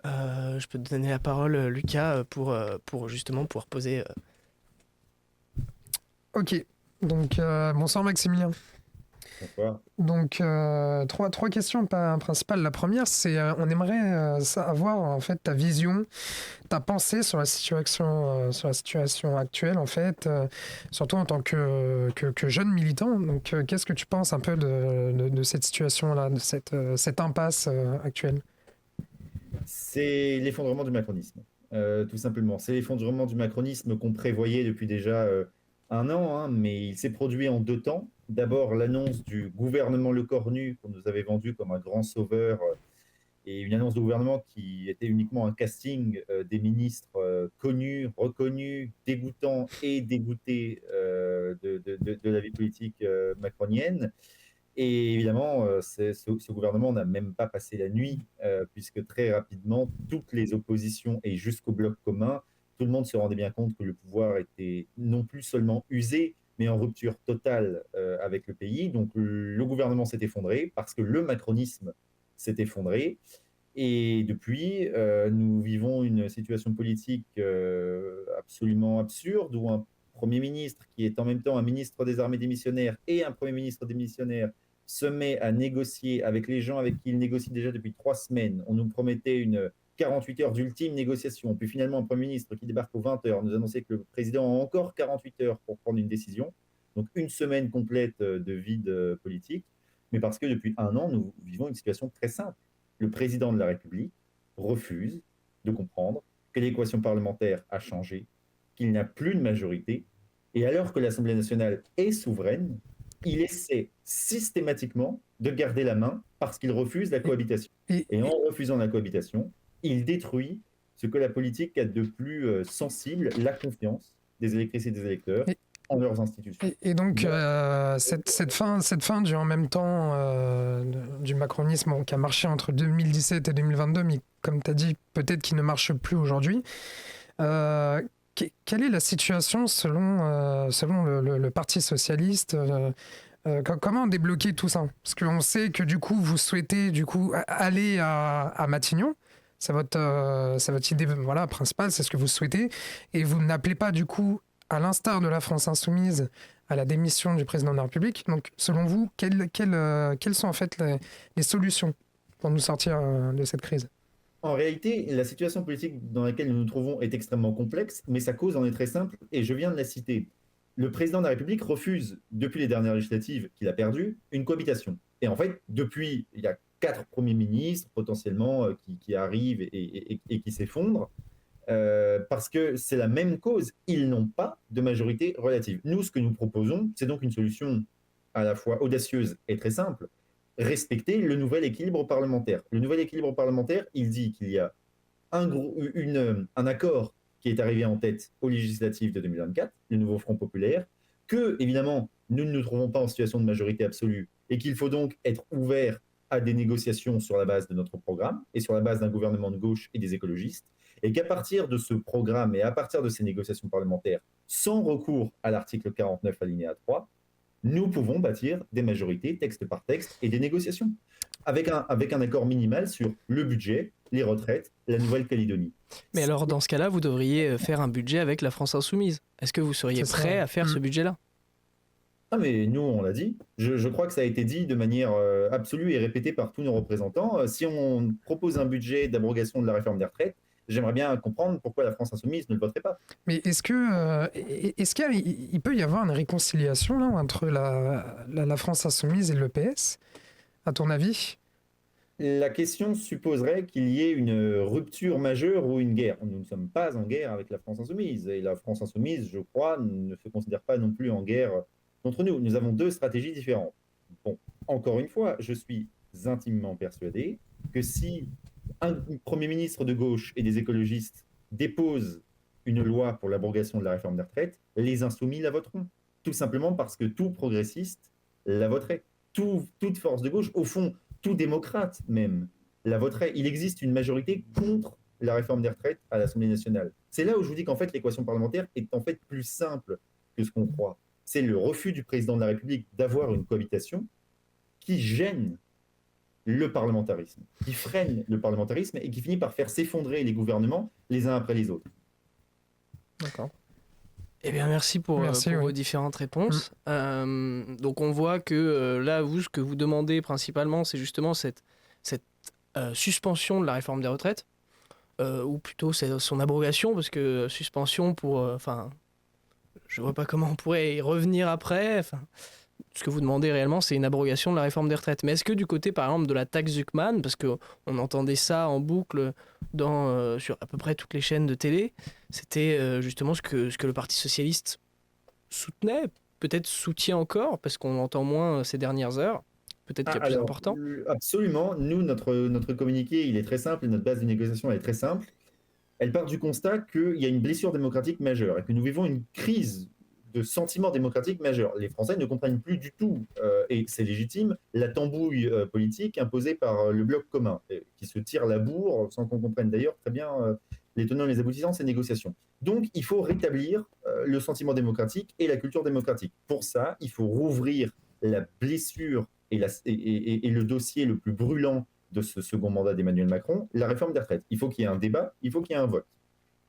Je peux te donner la parole Lucas pour justement pouvoir poser... Ok, donc bonsoir Maximilien. Bonsoir. Donc, trois questions principales. La première, c'est on aimerait avoir en fait ta vision, ta pensée sur la situation actuelle, en fait, surtout en tant que jeune militant. Donc, qu'est-ce que tu penses un peu de cette situation-là, de cette impasse actuelle? C'est l'effondrement du macronisme, tout simplement. C'est l'effondrement du macronisme qu'on prévoyait depuis déjà un an, hein, mais il s'est produit en deux temps. D'abord, l'annonce du gouvernement Lecornu, qu'on nous avait vendu comme un grand sauveur, et une annonce de gouvernement qui était uniquement un casting des ministres connus, reconnus, dégoûtants et dégoûtés de la vie politique macronienne. Et évidemment, ce gouvernement n'a même pas passé la nuit, puisque très rapidement, toutes les oppositions et jusqu'au bloc commun, tout le monde se rendait bien compte que le pouvoir était non plus seulement usé, mais en rupture totale avec le pays. Donc le gouvernement s'est effondré parce que le macronisme s'est effondré. Et depuis, nous vivons une situation politique absolument absurde où un Premier ministre qui est en même temps un ministre des Armées démissionnaire et un Premier ministre démissionnaire se met à négocier avec les gens avec qui il négocie déjà depuis 3 semaines. On nous promettait une 48 heures d'ultime négociation. Puis finalement, un Premier ministre qui débarque aux 20 heures nous annonçait que le président a encore 48 heures pour prendre une décision. Donc une semaine complète de vide politique. Mais parce que depuis un an, nous vivons une situation très simple. Le président de la République refuse de comprendre que l'équation parlementaire a changé, qu'il n'a plus de majorité, et alors que l'Assemblée nationale est souveraine, il essaie systématiquement de garder la main parce qu'il refuse la cohabitation. Et en refusant la cohabitation, il détruit ce que la politique a de plus sensible, la confiance des électrices et des électeurs en leurs institutions. Et donc, cette fin du en même temps du macronisme qui a marché entre 2017 et 2022, mais comme tu as dit, peut-être qu'il ne marche plus aujourd'hui. Quelle est la situation selon le Parti socialiste comment débloquer tout ça? Parce qu'on sait que du coup, vous souhaitez aller à Matignon. C'est votre idée principale, c'est ce que vous souhaitez. Et vous n'appelez pas du coup, à l'instar de la France insoumise, à la démission du président de la République. Donc, selon vous, quelles sont en fait les solutions pour nous sortir de cette crise? En réalité, la situation politique dans laquelle nous nous trouvons est extrêmement complexe, mais sa cause en est très simple, et je viens de la citer. Le président de la République refuse, depuis les dernières législatives qu'il a perdues, une cohabitation. Et en fait, depuis, il y a 4 premiers ministres potentiellement qui arrivent et qui s'effondrent, parce que c'est la même cause. Ils n'ont pas de majorité relative. Nous, ce que nous proposons, c'est donc une solution à la fois audacieuse et très simple. Respecter le nouvel équilibre parlementaire. Le nouvel équilibre parlementaire, il dit qu'il y a un accord qui est arrivé en tête aux législatives de 2024, le nouveau Front populaire, que, évidemment, nous ne nous trouvons pas en situation de majorité absolue et qu'il faut donc être ouvert à des négociations sur la base de notre programme et sur la base d'un gouvernement de gauche et des écologistes, et qu'à partir de ce programme et à partir de ces négociations parlementaires, sans recours à l'article 49 alinéa 3, nous pouvons bâtir des majorités texte par texte et des négociations avec un accord minimal sur le budget, les retraites, la Nouvelle-Calédonie. Mais alors dans ce cas-là, vous devriez faire un budget avec la France insoumise. Est-ce que vous seriez prêt à faire ce budget-là? Ah mais nous, on l'a dit. Je crois que ça a été dit de manière absolue et répétée par tous nos représentants. Si on propose un budget d'abrogation de la réforme des retraites, j'aimerais bien comprendre pourquoi la France insoumise ne le voterait pas. Mais est-ce qu'il peut y avoir une réconciliation là, entre la France insoumise et le PS, à ton avis? La question supposerait qu'il y ait une rupture majeure ou une guerre. Nous ne sommes pas en guerre avec la France insoumise. Et la France insoumise, je crois, ne se considère pas non plus en guerre contre nous. Nous avons 2 stratégies différentes. Bon, encore une fois, je suis intimement persuadé que si un Premier ministre de gauche et des écologistes dépose une loi pour l'abrogation de la réforme des retraites, les insoumis la voteront. Tout simplement parce que tout progressiste la voterait. Toute force de gauche, au fond, tout démocrate même, la voterait. Il existe une majorité contre la réforme des retraites à l'Assemblée nationale. C'est là où je vous dis qu'en fait, l'équation parlementaire est en fait plus simple que ce qu'on croit. C'est le refus du président de la République d'avoir une cohabitation qui gêne le parlementarisme, qui freine le parlementarisme et qui finit par faire s'effondrer les gouvernements les uns après les autres. D'accord. Eh bien, merci pour Merci, vos oui. différentes réponses. Donc, on voit que là, vous, ce que vous demandez principalement, c'est justement cette suspension de la réforme des retraites, ou plutôt c'est son abrogation, parce que suspension pour... Enfin, je vois pas comment on pourrait y revenir après. Enfin, ce que vous demandez réellement, c'est une abrogation de la réforme des retraites. Mais est-ce que du côté, par exemple, de la taxe Zuckman, parce qu'on entendait ça en boucle sur à peu près toutes les chaînes de télé, c'était justement ce que le Parti socialiste soutenait, peut-être soutient encore, parce qu'on l'entend moins ces dernières heures, peut-être Ah, qu'il y a plus alors, important. absolument. Nous, notre communiqué, il est très simple et notre base de négociation, elle est très simple. Elle part du constat qu'il y a une blessure démocratique majeure et que nous vivons une crise de sentiment démocratique majeur. Les Français ne comprennent plus du tout, et c'est légitime, la tambouille politique imposée par le bloc commun, qui se tire la bourre, sans qu'on comprenne d'ailleurs très bien les tenants et les aboutissants de ces négociations. Donc, il faut rétablir le sentiment démocratique et la culture démocratique. Pour ça, il faut rouvrir la blessure et le dossier le plus brûlant de ce second mandat d'Emmanuel Macron, la réforme des retraites. Il faut qu'il y ait un débat, il faut qu'il y ait un vote.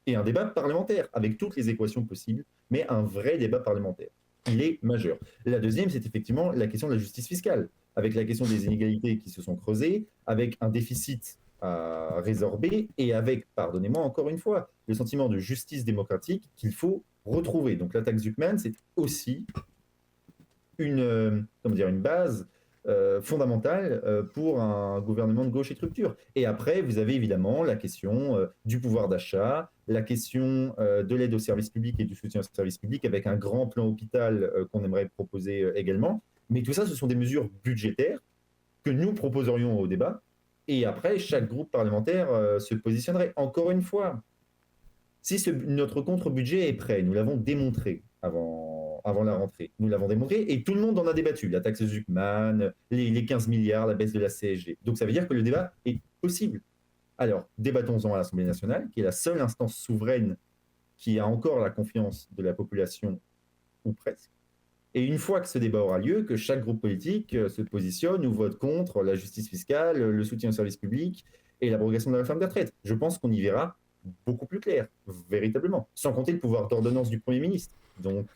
Et un débat parlementaire, avec toutes les équations possibles, mais un vrai débat parlementaire. Il est majeur. La deuxième, c'est effectivement la question de la justice fiscale, avec la question des inégalités qui se sont creusées, avec un déficit à résorber, et avec, pardonnez-moi encore une fois, le sentiment de justice démocratique qu'il faut retrouver. Donc la taxe Zuckman, c'est aussi une base fondamentale pour un gouvernement de gauche et de rupture. Et après, vous avez évidemment la question du pouvoir d'achat, la question de l'aide aux services publics et du soutien aux services publics, avec un grand plan hôpital qu'on aimerait proposer également. Mais tout ça, ce sont des mesures budgétaires que nous proposerions au débat. Et après, chaque groupe parlementaire se positionnerait. Encore une fois, si notre contre-budget est prêt, nous l'avons démontré avant la rentrée, nous l'avons démontré et tout le monde en a débattu. La taxe Zuckman, les 15 milliards, la baisse de la CSG. Donc ça veut dire que le débat est possible. Alors, débattons-en à l'Assemblée nationale, qui est la seule instance souveraine qui a encore la confiance de la population, ou presque. Et une fois que ce débat aura lieu, que chaque groupe politique se positionne ou vote contre la justice fiscale, le soutien aux services publics et l'abrogation de la réforme des retraites. Je pense qu'on y verra beaucoup plus clair, véritablement, sans compter le pouvoir d'ordonnance du Premier ministre. Donc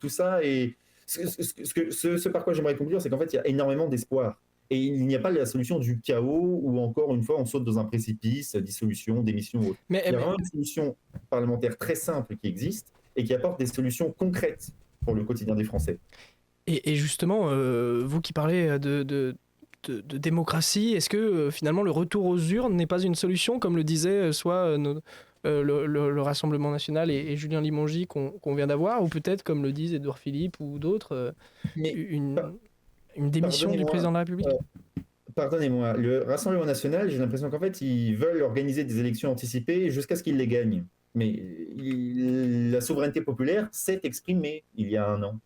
tout ça, et ce par quoi j'aimerais conclure, c'est qu'en fait, il y a énormément d'espoir. Et il n'y a pas la solution du chaos où, encore une fois, on saute dans un précipice, dissolution, démission ou autre. Il y a vraiment une solution parlementaire très simple qui existe et qui apporte des solutions concrètes pour le quotidien des Français. Et justement, vous qui parlez de démocratie, est-ce que finalement le retour aux urnes n'est pas une solution, comme le disait soit le Rassemblement national et Julien Limongi qu'on vient d'avoir, ou peut-être, comme le disent Édouard Philippe ou d'autres, une démission du président de la République? Pardonnez-moi, le Rassemblement national, j'ai l'impression qu'en fait, ils veulent organiser des élections anticipées jusqu'à ce qu'ils les gagnent. Mais la souveraineté populaire s'est exprimée il y a un an.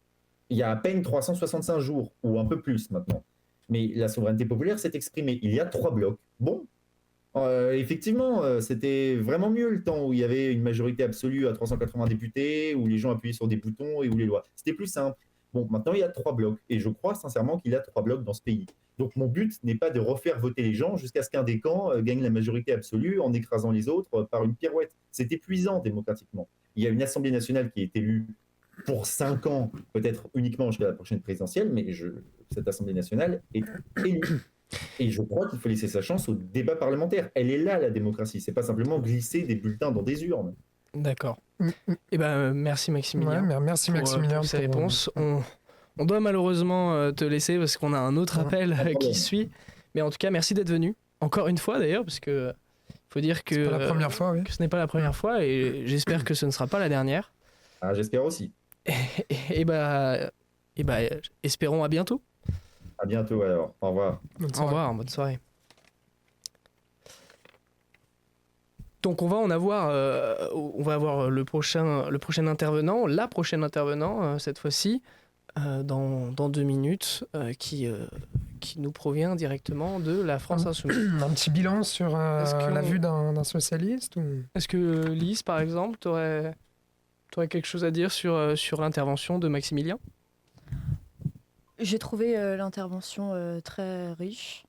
Il y a à peine 365 jours, ou un peu plus maintenant. Mais la souveraineté populaire s'est exprimée. Il y a 3 blocs. Bon, effectivement, c'était vraiment mieux le temps où il y avait une majorité absolue à 380 députés, où les gens appuyaient sur des boutons et où les lois. C'était plus simple. Bon, maintenant il y a 3 blocs. Et je crois sincèrement qu'il y a 3 blocs dans ce pays. Donc mon but n'est pas de refaire voter les gens jusqu'à ce qu'un des camps gagne la majorité absolue en écrasant les autres par une pirouette. C'est épuisant démocratiquement. Il y a une Assemblée nationale qui est élue pour 5 ans, peut-être uniquement jusqu'à la prochaine présidentielle, mais cette Assemblée nationale est élue. Et je crois qu'il faut laisser sa chance au débat parlementaire. Elle est là, la démocratie. C'est pas simplement glisser des bulletins dans des urnes. D'accord. Eh ben, merci Maximilien. Ouais, merci Maximilien pour ces réponses. On doit malheureusement te laisser parce qu'on a un autre appel qui suit. Mais en tout cas, merci d'être venu. Encore une fois d'ailleurs, parce que faut dire que, pas la première fois, oui. que ce n'est pas la première fois et j'espère que ce ne sera pas la dernière. Ah, j'espère aussi. Et espérons à bientôt. À bientôt alors. Au revoir. Au revoir, bonne soirée. Donc on va avoir le prochain intervenant, la prochaine intervenant cette fois-ci, dans 2 minutes, qui nous provient directement de la France Insoumise. Un petit bilan sur la vue d'un socialiste ou... Est-ce que Lise, par exemple, t'aurais quelque chose à dire sur l'intervention de Maximilien ? J'ai trouvé l'intervention très riche.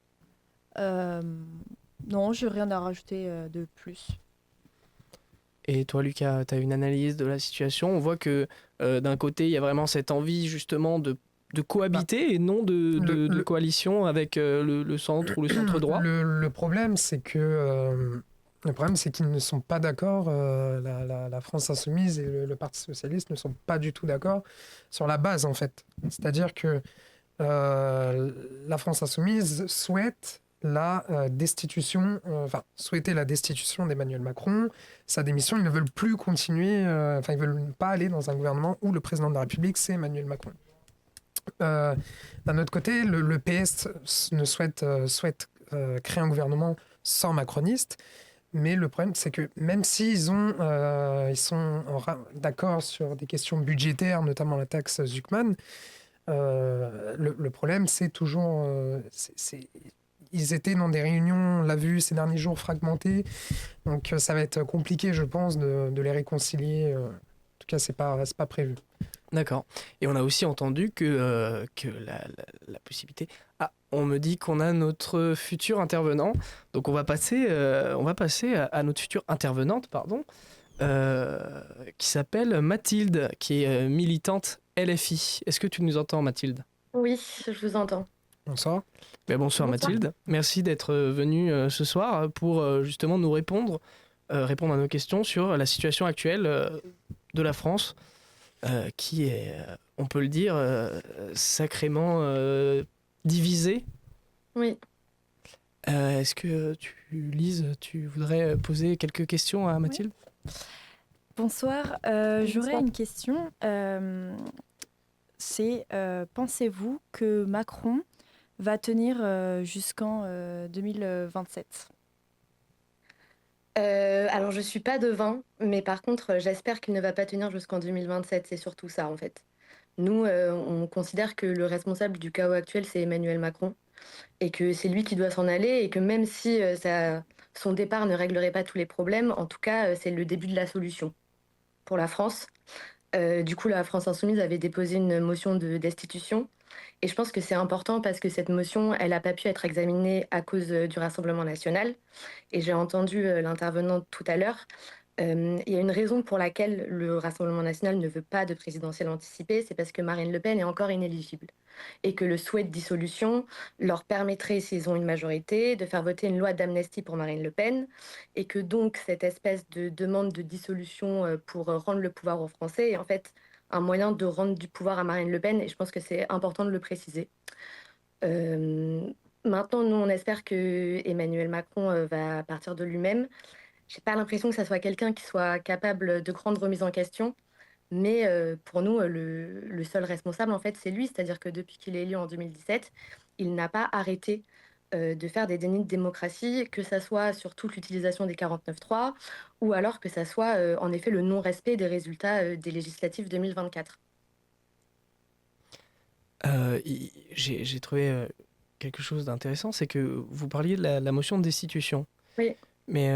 Non, j'ai rien à rajouter de plus. Et toi, Lucas, tu as une analyse de la situation. On voit que d'un côté, il y a vraiment cette envie justement de Bah, cohabiter et non le, de le, coalition avec le centre ou le centre droit. le problème, c'est que le problème, c'est qu'ils ne sont pas d'accord. La France Insoumise et le Parti Socialiste ne sont pas du tout d'accord sur la base, en fait. C'est-à-dire que la France Insoumise souhaite la destitution, souhaitait la destitution d'Emmanuel Macron, sa démission. Ils ne veulent plus continuer, ils veulent pas aller dans un gouvernement où le président de la République, c'est Emmanuel Macron. D'un autre côté, le PS souhaite créer un gouvernement sans macroniste, mais le problème, c'est que même s'ils ils sont d'accord sur des questions budgétaires, notamment la taxe Zuckman, le problème, c'est toujours... ils étaient dans des réunions, on l'a vu ces derniers jours, fragmentées, donc ça va être compliqué, je pense, de les réconcilier. En tout cas, c'est pas prévu. D'accord. Et on a aussi entendu que la possibilité... Ah, on me dit qu'on a notre futur intervenant. Donc on va passer à notre future intervenante, pardon, qui s'appelle Mathilde, qui est militante LFI. Est-ce que tu nous entends, Mathilde? Oui, je vous entends. Bonsoir. Ben, bonsoir Bonsoir. Mathilde. Merci d'être venue ce soir pour justement nous répondre à nos questions sur la situation actuelle de la France. Qui est, on peut le dire, sacrément divisé. Oui. Est-ce que Lise, tu voudrais poser quelques questions à Mathilde? Bonsoir. J'aurais une question. Pensez-vous que Macron va tenir jusqu'en 2027? Alors, je suis pas devin, mais par contre, j'espère qu'il ne va pas tenir jusqu'en 2027. C'est surtout ça, en fait. Nous, on considère que le responsable du chaos actuel, c'est Emmanuel Macron, et que c'est lui qui doit s'en aller, et que même si son départ ne réglerait pas tous les problèmes, en tout cas, c'est le début de la solution pour la France. Du coup, la France Insoumise avait déposé une motion de destitution. Et je pense que c'est important parce que cette motion, elle n'a pas pu être examinée à cause du Rassemblement national. Et j'ai entendu l'intervenante tout à l'heure. Il y a une raison pour laquelle le Rassemblement national ne veut pas de présidentielle anticipée, c'est parce que Marine Le Pen est encore inéligible. Et que le souhait de dissolution leur permettrait, s'ils ont une majorité, de faire voter une loi d'amnistie pour Marine Le Pen. Et que donc cette espèce de demande de dissolution pour rendre le pouvoir aux Français est en fait un moyen de rendre du pouvoir à Marine Le Pen. Et je pense que c'est important de le préciser. Maintenant, nous, on espère que Emmanuel Macron va partir de lui-même. J'ai pas l'impression que ça soit quelqu'un qui soit capable de grandes remises en question, mais pour nous, le seul responsable, en fait, c'est lui. C'est-à-dire que depuis qu'il est élu en 2017, il n'a pas arrêté de faire des dénis de démocratie, que ça soit sur toute l'utilisation des 49.3, ou alors que ça soit en effet le non-respect des résultats des législatives 2024. J'ai trouvé quelque chose d'intéressant, c'est que vous parliez de la motion de destitution. Oui. Mais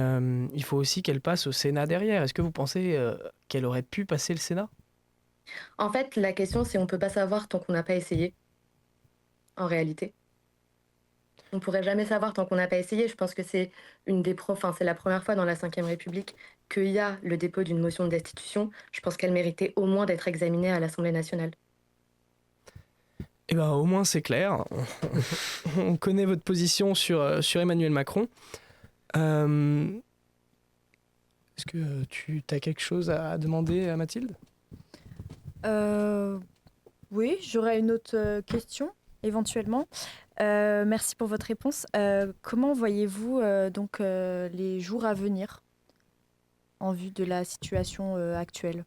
il faut aussi qu'elle passe au Sénat derrière. Est-ce que vous pensez qu'elle aurait pu passer le Sénat? En fait, la question, c'est on peut pas savoir tant qu'on n'a pas essayé, en réalité. On pourrait jamais savoir tant qu'on n'a pas essayé. Je pense que c'est c'est la première fois dans la Ve République qu'il y a le dépôt d'une motion de destitution. Je pense qu'elle méritait au moins d'être examinée à l'Assemblée nationale. Eh ben, au moins c'est clair. On connaît votre position sur Emmanuel Macron. Est-ce que tu as quelque chose à demander à Mathilde? Oui, j'aurais une autre question, éventuellement. Merci pour votre réponse. Comment voyez-vous les jours à venir en vue de la situation actuelle?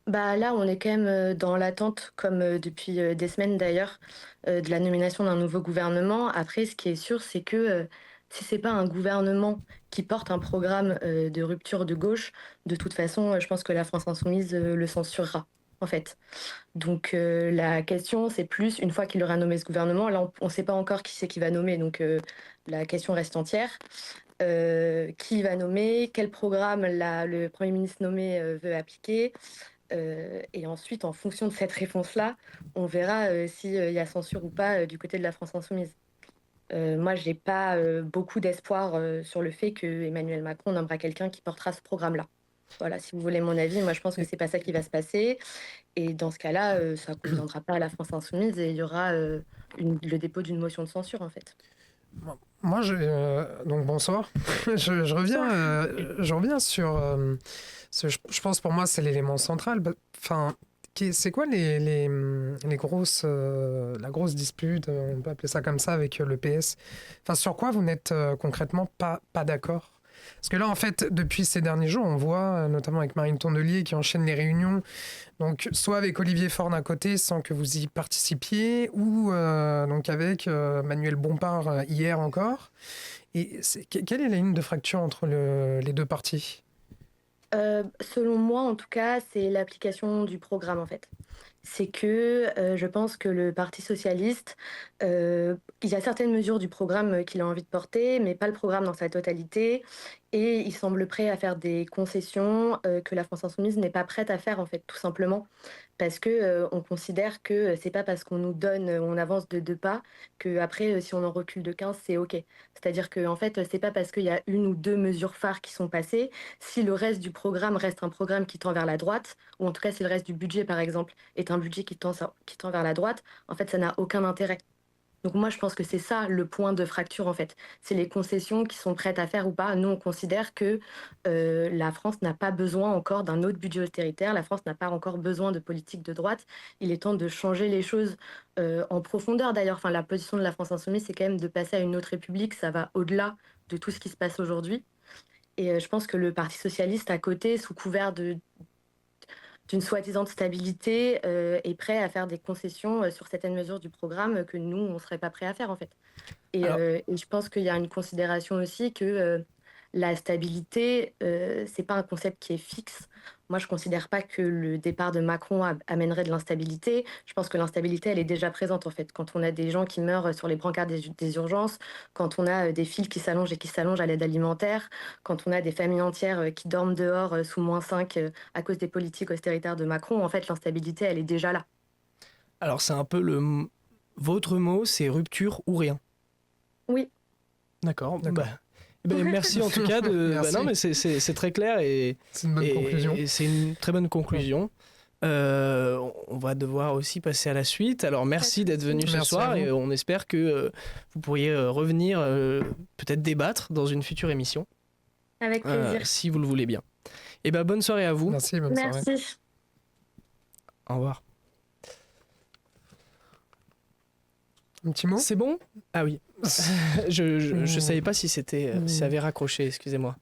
Bah là, on est quand même dans l'attente, comme depuis des semaines d'ailleurs, de la nomination d'un nouveau gouvernement. Après, ce qui est sûr, c'est que si c'est pas un gouvernement qui porte un programme de rupture de gauche, de toute façon, je pense que la France Insoumise le censurera, en fait. Donc la question, c'est plus, une fois qu'il aura nommé ce gouvernement, là, on ne sait pas encore qui c'est qui va nommer, donc la question reste entière. Qui va nommer, quel programme le Premier ministre nommé veut appliquer. Et ensuite, en fonction de cette réponse-là, on verra s'il y a censure ou pas du côté de la France Insoumise. Moi, j'ai pas beaucoup d'espoir sur le fait que Emmanuel Macron nommera quelqu'un qui portera ce programme-là. Voilà, si vous voulez mon avis, moi je pense que c'est pas ça qui va se passer. Et dans ce cas-là, ça ne conviendra pas à la France insoumise et il y aura le dépôt d'une motion de censure en fait. Moi, donc bonsoir. Je reviens sur. Je pense pour moi, c'est l'élément central. Enfin, c'est quoi les grosses, la grosse dispute, on peut appeler ça comme ça, avec le PS. Enfin, sur quoi vous n'êtes concrètement pas d'accord? Parce que là, en fait, depuis ces derniers jours, on voit, notamment avec Marine Tondelier, qui enchaîne les réunions, donc soit avec Olivier Faure d'un côté, sans que vous y participiez, ou donc avec Manuel Bompard hier encore. Et quelle est la ligne de fracture entre les deux partis? Selon moi, en tout cas, c'est l'application du programme en fait. C'est que je pense que le Parti socialiste, il y a certaines mesures du programme qu'il a envie de porter, mais pas le programme dans sa totalité. Et il semble prêt à faire des concessions que la France insoumise n'est pas prête à faire en fait, tout simplement. Parce que on considère que c'est pas parce qu'on nous donne, on avance de 2 pas, qu'après, si on en recule de 15, c'est OK. C'est-à-dire qu'en fait, c'est pas parce qu'il y a 1 ou 2 mesures phares qui sont passées, si le reste du programme reste un programme qui tend vers la droite, ou en tout cas si le reste du budget, par exemple, est un budget qui tend vers la droite, en fait, ça n'a aucun intérêt. Donc moi, je pense que c'est ça le point de fracture, en fait. C'est les concessions qui sont prêtes à faire ou pas. Nous, on considère que la France n'a pas besoin encore d'un autre budget austéritaire. La France n'a pas encore besoin de politique de droite. Il est temps de changer les choses en profondeur, d'ailleurs. Enfin, la position de la France insoumise, c'est quand même de passer à une autre république. Ça va au-delà de tout ce qui se passe aujourd'hui. Et je pense que le Parti socialiste, à côté, sous couvert d'une soi-disant stabilité, est prêt à faire des concessions sur certaines mesures du programme que nous, on ne serait pas prêt à faire, en fait. Alors, Et je pense qu'il y a une considération aussi que la stabilité, c'est pas un concept qui est fixe. Moi, je considère pas que le départ de Macron amènerait de l'instabilité. Je pense que l'instabilité, elle est déjà présente, en fait. Quand on a des gens qui meurent sur les brancards des urgences, quand on a des files qui s'allongent et qui s'allongent à l'aide alimentaire, quand on a des familles entières qui dorment dehors sous -5 à cause des politiques austéritaires de Macron, en fait, l'instabilité, elle est déjà là. alors c'est un peu votre mot, c'est rupture ou rien. Oui. D'accord. D'accord. Merci en tout cas Merci. non, mais c'est très clair C'est une bonne conclusion. et c'est une très bonne conclusion. On va devoir aussi passer à la suite. Alors merci d'être venu ce Merci soir à vous. et on espère que vous pourriez revenir, peut-être débattre dans une future émission, Avec plaisir. si vous le voulez bien. Et bonne soirée à vous. Merci, bonne soirée. Merci. Au revoir. Un petit mot? C'est bon? Ah oui. Je savais pas si c'était si ça avait raccroché, excusez-moi.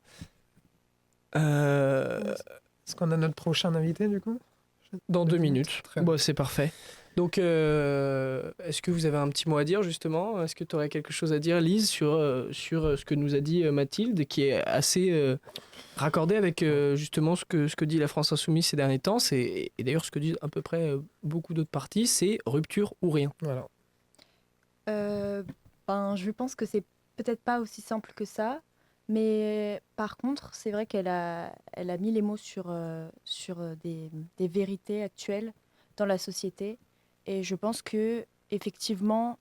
Est-ce qu'on a notre prochain invité, du coup? Dans 2 minutes. Très bien. Bon, c'est parfait. Donc, est-ce que vous avez un petit mot à dire, justement? Est-ce que tu aurais quelque chose à dire, Lise, sur ce que nous a dit Mathilde, qui est assez raccordé avec justement ce que dit la France Insoumise ces derniers temps, et d'ailleurs ce que disent à peu près beaucoup d'autres partis, c'est rupture ou rien. Voilà. Je pense que c'est peut-être pas aussi simple que ça, mais par contre, c'est vrai elle a mis les mots sur des vérités actuelles dans la société. Et je pense que effectivement,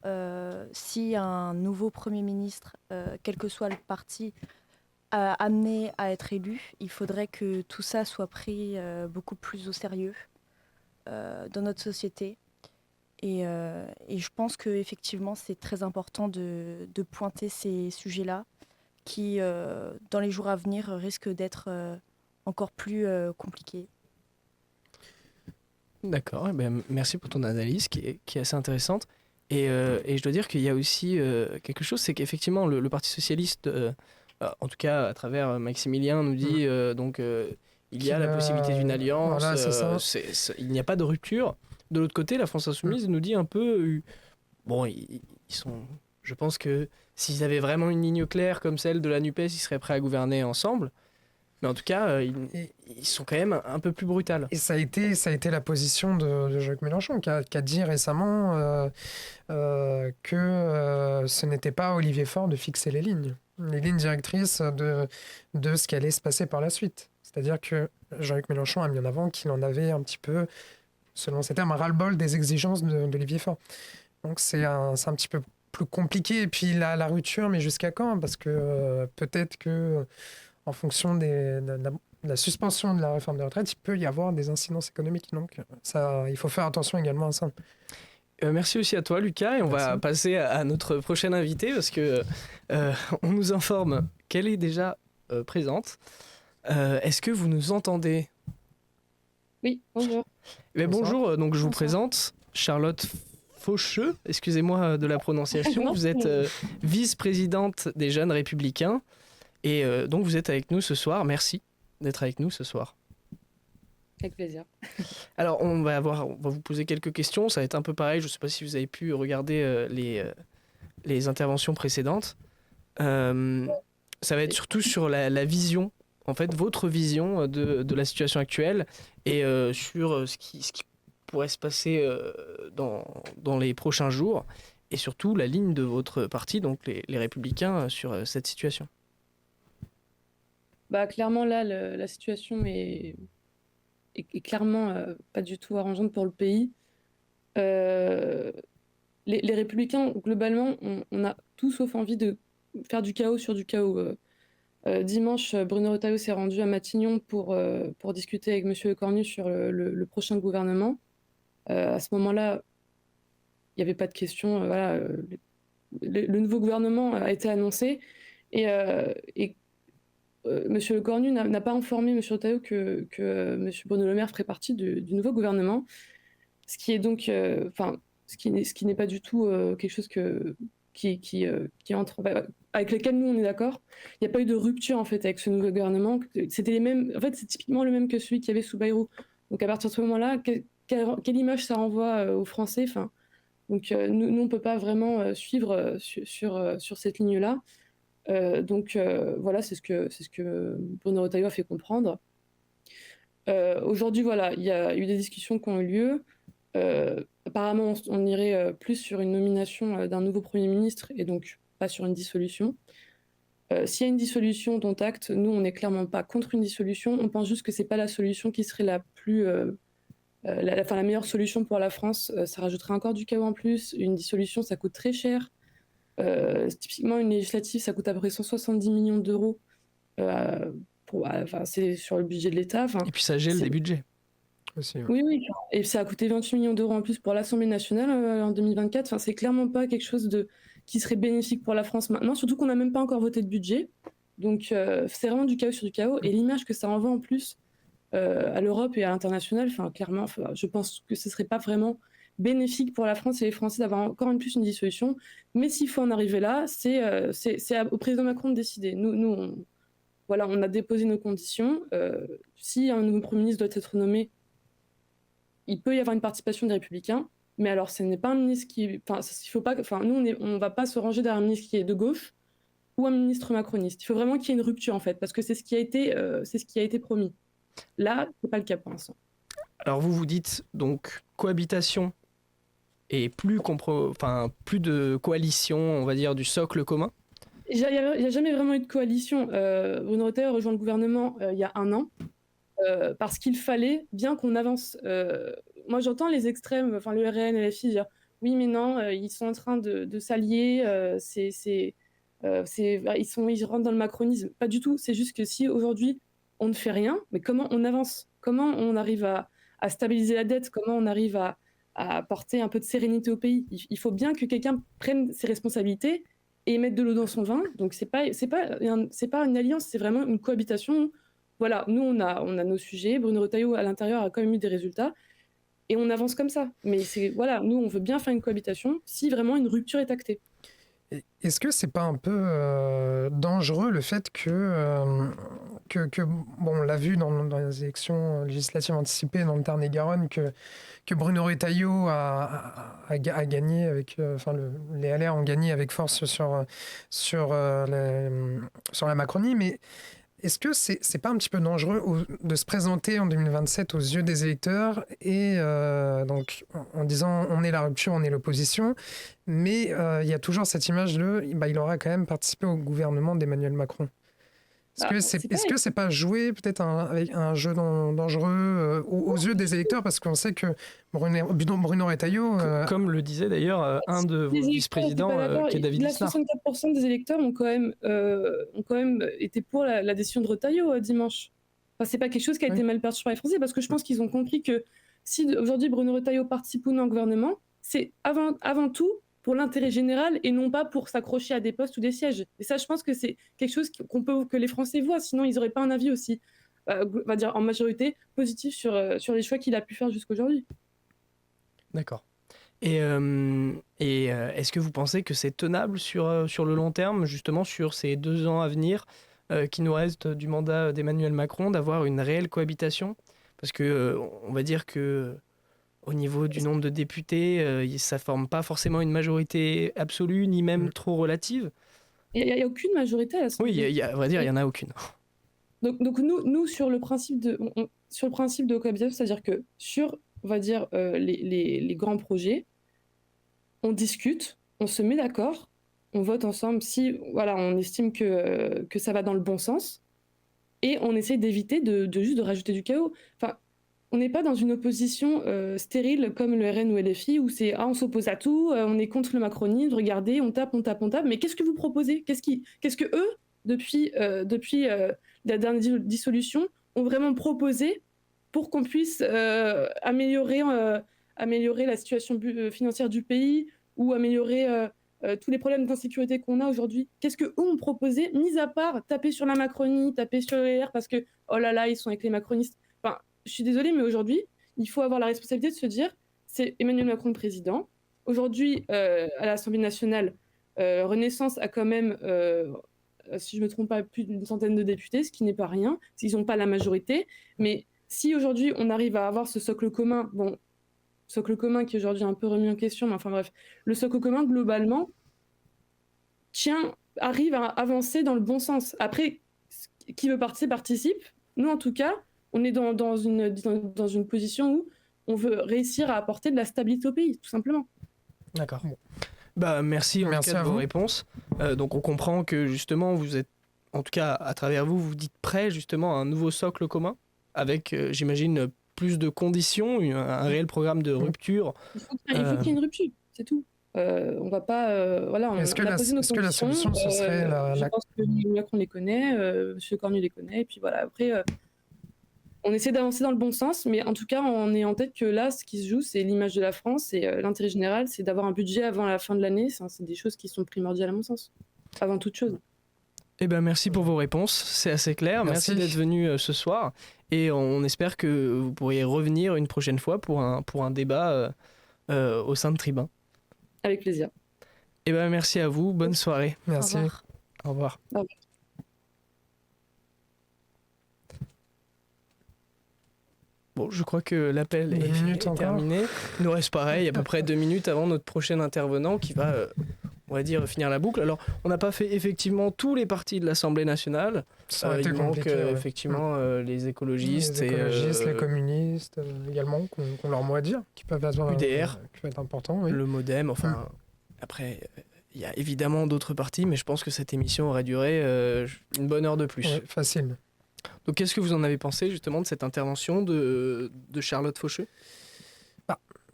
si un nouveau Premier ministre, quel que soit le parti, amené à être élu, il faudrait que tout ça soit pris beaucoup plus au sérieux dans notre société. Et je pense qu'effectivement, c'est très important de pointer ces sujets-là qui, dans les jours à venir, risquent d'être encore plus compliqués. D'accord, merci pour ton analyse qui est assez intéressante. Et je dois dire qu'il y a aussi quelque chose, c'est qu'effectivement, le Parti Socialiste, en tout cas à travers Maximilien, nous dit il y a la possibilité d'une alliance, voilà, c'est ça. Il n'y a pas de rupture. De l'autre côté, la France Insoumise nous dit un peu... bon, ils sont... Je pense que s'ils avaient vraiment une ligne claire comme celle de la NUPES, ils seraient prêts à gouverner ensemble. Mais en tout cas, ils sont quand même un peu plus brutales. Et ça a été la position de Jean-Luc Mélenchon, qui a dit récemment que ce n'était pas à Olivier Faure de fixer les lignes directrices de ce qui allait se passer par la suite. C'est-à-dire que Jean-Luc Mélenchon a mis en avant qu'il en avait un petit peu, selon ses termes, un ras-le-bol des exigences d'Olivier Faure. Donc c'est un petit peu plus compliqué. Et puis la rupture, mais jusqu'à quand? Parce que peut-être que en fonction de la suspension de la réforme des retraites, il peut y avoir des incidences économiques. Donc, ça, il faut faire attention également à ça. Merci aussi à toi, Lucas, et on va Merci. passer à notre prochaine invitée parce que on nous informe qu'elle est déjà présente. Est-ce que vous nous entendez? Oui, bonjour. Bonjour, donc je vous Bonsoir. présente Charlotte Faucheux, excusez-moi de la prononciation. Non, Vous êtes vice-présidente des Jeunes Républicains et donc vous êtes avec nous ce soir. Merci d'être avec nous ce soir. Avec plaisir. Alors on va vous poser quelques questions, ça va être un peu pareil, je ne sais pas si vous avez pu regarder les interventions précédentes. Ça va être surtout sur la vision, en fait, votre vision de la situation actuelle et sur ce qui pourrait se passer dans les prochains jours et surtout la ligne de votre parti, donc les Républicains, sur cette situation. Bah, clairement, là, la situation est clairement pas du tout arrangeante pour le pays. Les Républicains, globalement, on a tout sauf envie de faire du chaos sur du chaos. Dimanche, Bruno Retailleau s'est rendu à Matignon pour discuter avec M. Lecornu sur le prochain gouvernement. À ce moment-là, il n'y avait pas de question. Voilà, le nouveau gouvernement a été annoncé et M. Lecornu n'a pas informé M. Retailleau que M. Bruno Le Maire ferait partie du nouveau gouvernement, ce qui est donc, ce qui n'est pas du tout quelque chose qui entre, avec lequel nous on est d'accord. Il n'y a pas eu de rupture en fait avec ce nouveau gouvernement. C'était les mêmes. En fait, c'est typiquement le même que celui qu'il y avait sous Bayrou. Donc à partir de ce moment-là, quelle image ça renvoie aux Français? Enfin, donc nous on peut pas vraiment suivre sur cette ligne-là. Donc voilà, c'est ce que Bruno Retailleau a fait comprendre. Aujourd'hui, voilà, il y a eu des discussions qui ont eu lieu. Apparemment, on irait plus sur une nomination d'un nouveau Premier ministre et donc pas sur une dissolution. S'il y a une dissolution dont acte, nous, on n'est clairement pas contre une dissolution. On pense juste que c'est pas la solution qui serait la meilleure solution pour la France. Ça rajouterait encore du chaos en plus. Une dissolution, ça coûte très cher. Typiquement, une législative, ça coûte à peu près 170 millions d'euros. C'est sur le budget de l'État. Et puis ça gèle des budgets. Aussi, ouais. Oui. Et ça a coûté 28 millions d'euros en plus pour l'Assemblée nationale en 2024. Enfin, c'est clairement pas quelque chose qui serait bénéfique pour la France maintenant, surtout qu'on n'a même pas encore voté de budget. Donc, c'est vraiment du chaos sur du chaos. Et l'image que ça envoie en plus à l'Europe et à l'international, clairement, je pense que ce serait pas vraiment bénéfique pour la France et les Français d'avoir encore une dissolution. Mais s'il faut en arriver là, c'est au président Macron de décider. Nous on a déposé nos conditions. Si un nouveau Premier ministre doit être nommé, il peut y avoir une participation des Républicains, mais alors ce n'est pas un ministre qui... il faut pas... nous, on ne va pas se ranger derrière un ministre qui est de gauche ou un ministre macroniste. Il faut vraiment qu'il y ait une rupture, en fait, parce que c'est ce qui a été promis. Là, ce n'est pas le cas pour l'instant. Alors vous dites donc cohabitation et plus de coalition, on va dire, du socle commun. Il n'y a jamais vraiment eu de coalition. Bruno Retailleau a rejoint le gouvernement il y a 1 an. Parce qu'il fallait bien qu'on avance. Moi, j'entends les extrêmes, le RN et LFI dire oui, mais non, ils sont en train de s'allier, ils rentrent dans le macronisme. Pas du tout. C'est juste que si aujourd'hui on ne fait rien, mais comment on avance? Comment on arrive à stabiliser la dette? Comment on arrive à apporter un peu de sérénité au pays? Il faut bien que quelqu'un prenne ses responsabilités et mette de l'eau dans son vin. Donc c'est pas une alliance, c'est vraiment une cohabitation. Voilà, nous, on a nos sujets. Bruno Retailleau, à l'intérieur, a quand même eu des résultats. Et on avance comme ça. Mais nous, on veut bien faire une cohabitation si vraiment une rupture est actée. Est-ce que c'est pas un peu dangereux le fait que on l'a vu dans les élections législatives anticipées dans le Tarn-et-Garonne, que Bruno Retailleau a gagné avec, les LR ont gagné avec force sur la Macronie, mais est-ce que c'est pas un petit peu dangereux de se présenter en 2027 aux yeux des électeurs et donc en disant on est la rupture, on est l'opposition, mais il y a toujours cette image il aura quand même participé au gouvernement d'Emmanuel Macron. Est-ce que c'est pas jouer peut-être avec un jeu dangereux aux yeux des électeurs, parce qu'on sait que Bruno Retailleau... Comme le disait d'ailleurs un de vos vice-présidents, qui est David Lisnard. 64% des électeurs ont quand même été pour la décision de Retailleau dimanche. Enfin, c'est pas quelque chose qui a Oui. été mal perçu par les Français, parce que je pense qu'ils ont compris que si aujourd'hui Bruno Retailleau participe ou non au gouvernement, c'est avant tout pour l'intérêt général et non pas pour s'accrocher à des postes ou des sièges. Et ça, je pense que c'est quelque chose que les Français voient, sinon ils n'auraient pas un avis aussi, on va dire en majorité, positif sur les choix qu'il a pu faire jusqu'aujourd'hui. D'accord. Et est-ce que vous pensez que c'est tenable sur le long terme, justement sur ces 2 ans à venir qui nous restent du mandat d'Emmanuel Macron, d'avoir une réelle cohabitation? Parce que on va dire que au niveau du nombre de députés, ça forme pas forcément une majorité absolue, ni même trop relative. Il n'y a aucune majorité à l'Assemblée. Oui, à vrai dire, il y en a aucune. Donc nous sur le principe de cohabitation, c'est-à-dire que sur, on va dire, les grands projets, on discute, on se met d'accord, on vote ensemble si voilà, on estime que ça va dans le bon sens, et on essaie d'éviter juste de rajouter du chaos. Enfin, on n'est pas dans une opposition stérile comme le RN ou LFI où c'est on s'oppose à tout, on est contre le macronisme, regardez, on tape, mais qu'est-ce que vous proposez? Qu'est-ce que eux, depuis la dernière dissolution, ont vraiment proposé pour qu'on puisse améliorer la situation financière du pays ou améliorer tous les problèmes d'insécurité qu'on a aujourd'hui? Qu'est-ce qu'eux ont proposé, mis à part taper sur la Macronie, taper sur les LR parce que oh là là, ils sont avec les macronistes? Enfin, je suis désolée, mais aujourd'hui, il faut avoir la responsabilité de se dire c'est Emmanuel Macron le président. Aujourd'hui, à l'Assemblée nationale, Renaissance a quand même, si je ne me trompe pas, plus d'une centaine de députés, ce qui n'est pas rien. Ils n'ont pas la majorité. Mais si aujourd'hui, on arrive à avoir ce socle commun, socle commun qui est aujourd'hui un peu remis en question, mais enfin bref, le socle commun, globalement, arrive à avancer dans le bon sens. Après, qui veut participer, participe. Nous, en tout cas, on est dans une position où on veut réussir à apporter de la stabilité au pays, tout simplement. D'accord. Bah, merci en tout cas de vos réponses. Donc on comprend que justement vous êtes, en tout cas à travers vous, vous dites prêt justement à un nouveau socle commun avec, j'imagine, plus de conditions, un réel programme de rupture. Il faut qu'il y ait une rupture, c'est tout. On va pas, voilà, on a posé nos conditions. La solution, ce serait je pense que Macron les connaît, M. Cornu les connaît, et puis voilà, après, on essaie d'avancer dans le bon sens, mais en tout cas, on est en tête que là, ce qui se joue, c'est l'image de la France, et l'intérêt général, c'est d'avoir un budget avant la fin de l'année. C'est des choses qui sont primordiales à mon sens, avant toute chose. Eh ben, merci pour vos réponses, c'est assez clair. Merci d'être venu ce soir, et on espère que vous pourriez revenir une prochaine fois pour un débat au sein de Tribun. Avec plaisir. Eh ben, merci à vous, bonne soirée. Merci. Au revoir. Au revoir. Bon, je crois que l'appel est terminé. Il nous reste pareil, à peu près 2 minutes avant notre prochain intervenant qui va, on va dire, finir la boucle. Alors, on n'a pas fait effectivement tous les partis de l'Assemblée nationale. Ça aurait été compliqué, effectivement les écologistes. Les communistes également, qu'on leur mot à dire, qui peuvent avoir UDR, qui peut être important. Oui. Le Modem, enfin, après, il y a évidemment d'autres partis, mais je pense que cette émission aurait duré une bonne heure de plus. Ouais, facile. Donc, qu'est-ce que vous en avez pensé justement de cette intervention de Charlotte Faucheux ?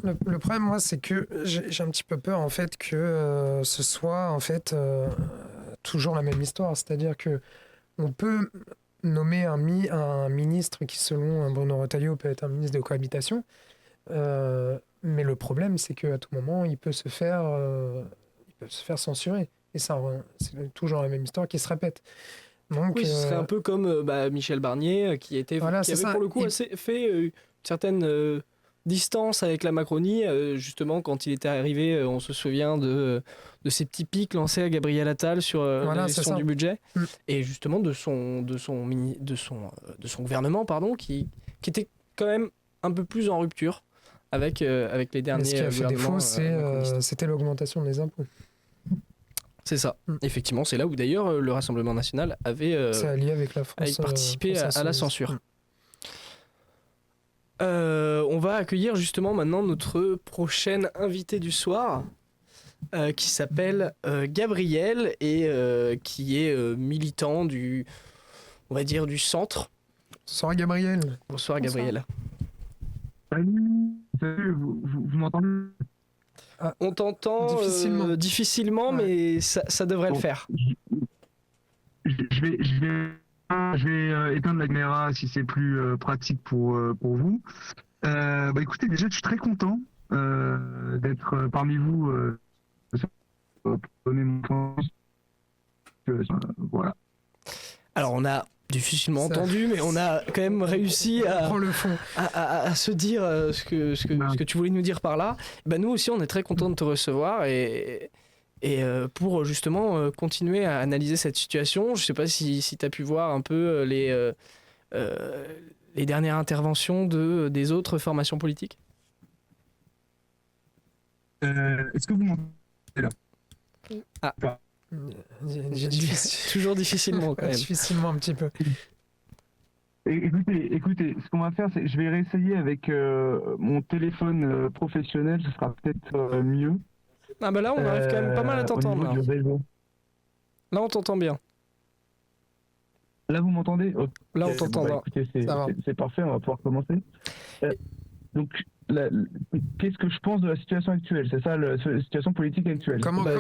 Le problème, moi, c'est que j'ai un petit peu peur en fait que ce soit en fait toujours la même histoire. C'est-à-dire que on peut nommer un ministre qui, selon Bruno Retailleau, peut être un ministre de cohabitation, mais le problème, c'est qu'à tout moment, il peut se faire censurer. Et ça, c'est toujours la même histoire qui se répète. Donc, oui, ce serait un peu comme Michel Barnier, qui avait pour le coup fait une certaine distance avec la Macronie, justement quand il était arrivé, on se souvient de ces petits pics lancés à Gabriel Attal sur la gestion du budget, et justement de son gouvernement, pardon, qui était quand même un peu plus en rupture avec les derniers gouvernements. Ce qui a fait défaut, c'était l'augmentation des impôts. C'est ça. Effectivement, c'est là où d'ailleurs le Rassemblement national avait allié avec la France, participé à la censure. On va accueillir justement maintenant notre prochaine invité du soir, qui s'appelle Gabriel et qui est militant on va dire du centre. Bonsoir Gabriel. Bonsoir Gabriel. Salut, vous m'entendez ? On t'entend difficilement, ouais. Mais ça devrait le faire. Je vais Je vais éteindre la caméra si c'est plus pratique pour vous. Écoutez, déjà, je suis très content d'être parmi vous pour donner mon point. Voilà. Alors on a difficilement Ça- entendu, mais on a quand même réussi à, Prends le fond. à se dire ce que tu voulais nous dire par là. Bah, nous aussi, on est très contents de te recevoir et pour justement continuer à analyser cette situation. Je sais pas si tu as pu voir un peu les dernières interventions des autres formations politiques. Est-ce que vous m'entendez là? Ah. J'ai Toujours difficilement quand même. difficilement un petit peu. Écoutez, ce qu'on va faire, c'est je vais réessayer avec mon téléphone professionnel, ce sera peut-être mieux. Ah bah là, on arrive quand même pas mal à au t'entendre. niveau Là. du réseau. Là, on t'entend bien. Là, vous m'entendez? Ok. Là, on t'entend bien. Écoutez, Ça va. c'est parfait, on va pouvoir commencer. Donc, qu'est-ce que je pense de la situation actuelle? C'est ça, la situation politique actuelle. Comment, Bah,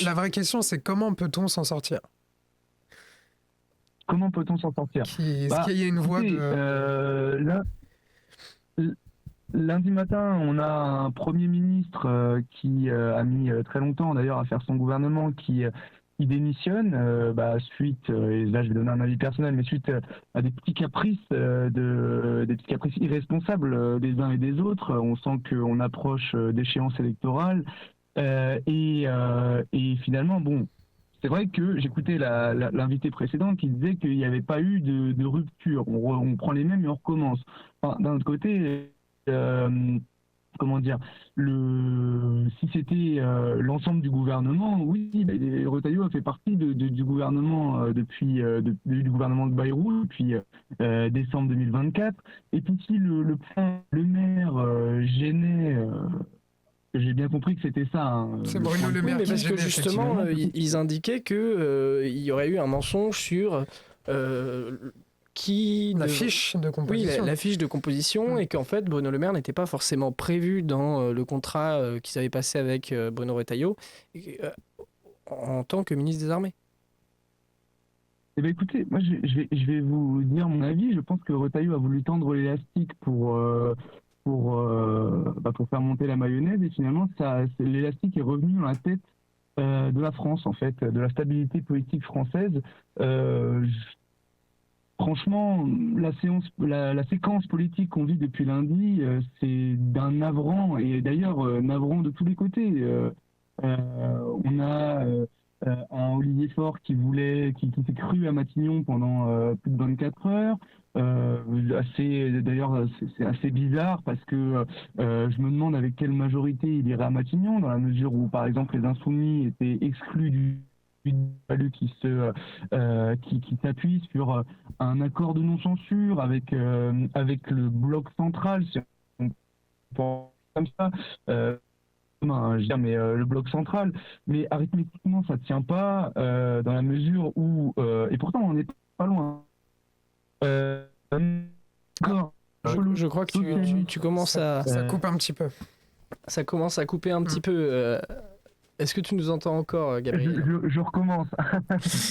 la vraie question, c'est comment peut-on s'en sortir? Comment peut-on s'en sortir? Est-ce qu'il y a une voie écoutez, de... lundi matin, on a un Premier ministre qui a mis très longtemps d'ailleurs à faire son gouvernement, qui démissionne suite, et là je vais donner un avis personnel, mais suite à des petits caprices, des petits caprices irresponsables des uns et des autres. On sent qu'on approche d'échéances électorales et finalement, bon, c'est vrai que j'écoutais l'invité précédent qui disait qu'il n'y avait pas eu de rupture. On prend les mêmes et on recommence. Enfin, d'un autre côté, comment dire, si c'était l'ensemble du gouvernement, oui, Retailleau a fait partie du gouvernement du gouvernement de Bayrou depuis décembre 2024. Et puis si le maire gênait, j'ai bien compris que c'était ça. Hein, C'est Bruno Le Maire mais qui parce que gênait, justement, effectivement. ils indiquaient que il y aurait eu un mensonge sur qui La de- fiche de Oui, composition. la fiche de composition, et qu'en fait, Bruno Le Maire n'était pas forcément prévu dans le contrat qu'ils avaient passé avec Bruno Retailleau en tant que ministre des Armées. Eh bien, écoutez, moi je vais vous dire mon avis. Je pense que Retailleau a voulu tendre l'élastique pour faire monter la mayonnaise, et finalement l'élastique est revenu dans la tête de la France, en fait, de la stabilité politique française. Franchement, la séquence politique qu'on vit depuis lundi, c'est d'un navrant, et d'ailleurs navrant de tous les côtés. On a un Olivier Faure qui s'est cru à Matignon pendant plus de 24 heures. D'ailleurs, c'est assez bizarre parce que je me demande avec quelle majorité il irait à Matignon, dans la mesure où, par exemple, les Insoumis étaient exclus du qui s'appuie sur un accord de non-censure avec le bloc central, si on pense comme ça. Le bloc central, mais arithmétiquement ça tient pas dans la mesure où et pourtant on n'est pas loin. Je crois que tu commences à... Ça coupe un petit peu. Ça commence à couper un petit peu. Est-ce que tu nous entends encore, Gabriel? Je recommence.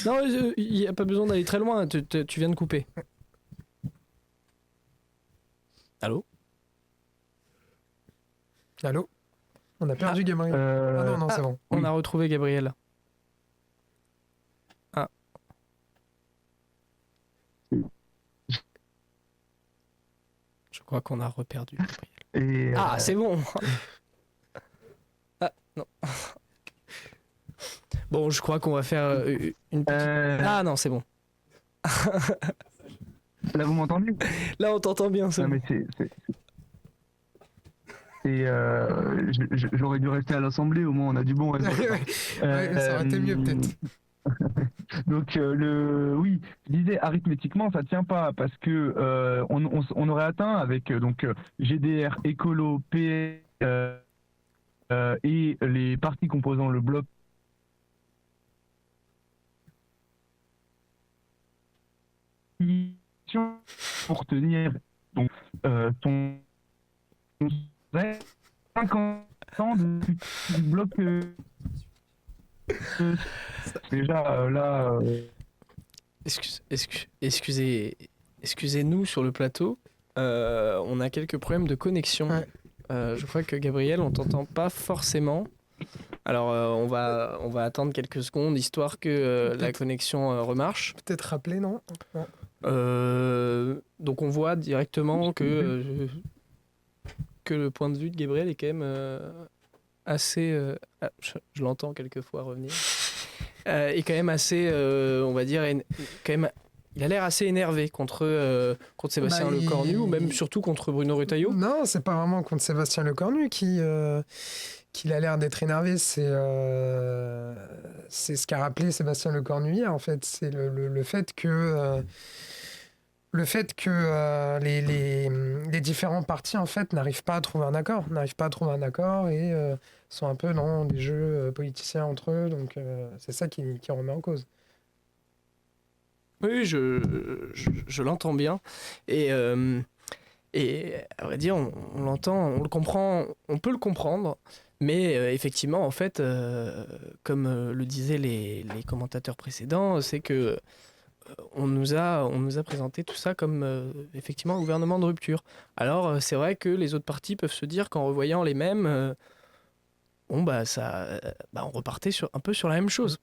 Non, il n'y a pas besoin d'aller très loin, tu viens de couper. Allô? Allô? On a perdu Gabriel. Ah non, c'est bon. On a retrouvé Gabriel. Ah. Je crois qu'on a reperdu Gabriel. C'est bon. Ah, non. Bon, je crois qu'on va faire une petite... Ah non, c'est bon. Là, vous m'entendez? Là, on t'entend bien, c'est Non, bon. mais j'aurais dû rester à l'Assemblée, au moins on a du bon réseau. Ouais, ça aurait été mieux peut-être. Donc oui, je disais arithmétiquement ça tient pas parce que on aurait atteint avec GDR, Écolo, PS et les partis composant le bloc pour tenir donc ton 50 ans du bloc. Déjà là. Excusez-nous sur le plateau. On a quelques problèmes de connexion. Ouais. Je crois que Gabriel, on t'entend pas forcément. Alors, on va attendre quelques secondes histoire que la connexion remarche. Peut-être rappeler, non? Non. Donc, on voit directement que le point de vue de Gabriel est quand même assez. Je l'entends quelquefois revenir. Est quand même assez, on va dire, quand même. Il a l'air assez énervé contre Sébastien Lecornu ou même surtout contre Bruno Retailleau. Non, c'est pas vraiment contre Sébastien Lecornu qu'il a l'air d'être énervé. C'est ce qu'a rappelé Sébastien Lecornu hier, en fait. C'est le fait que les différents partis en fait n'arrivent pas à trouver un accord, et sont un peu dans des jeux politiciens entre eux. Donc c'est ça qui remet en cause. Oui, je l'entends bien. Et à vrai dire, on l'entend, on le comprend, on peut le comprendre. Mais effectivement, en fait, comme le disaient les commentateurs précédents, c'est que on nous a présenté tout ça comme effectivement un gouvernement de rupture. Alors, c'est vrai que les autres partis peuvent se dire qu'en revoyant les mêmes, on repartait un peu sur la même chose.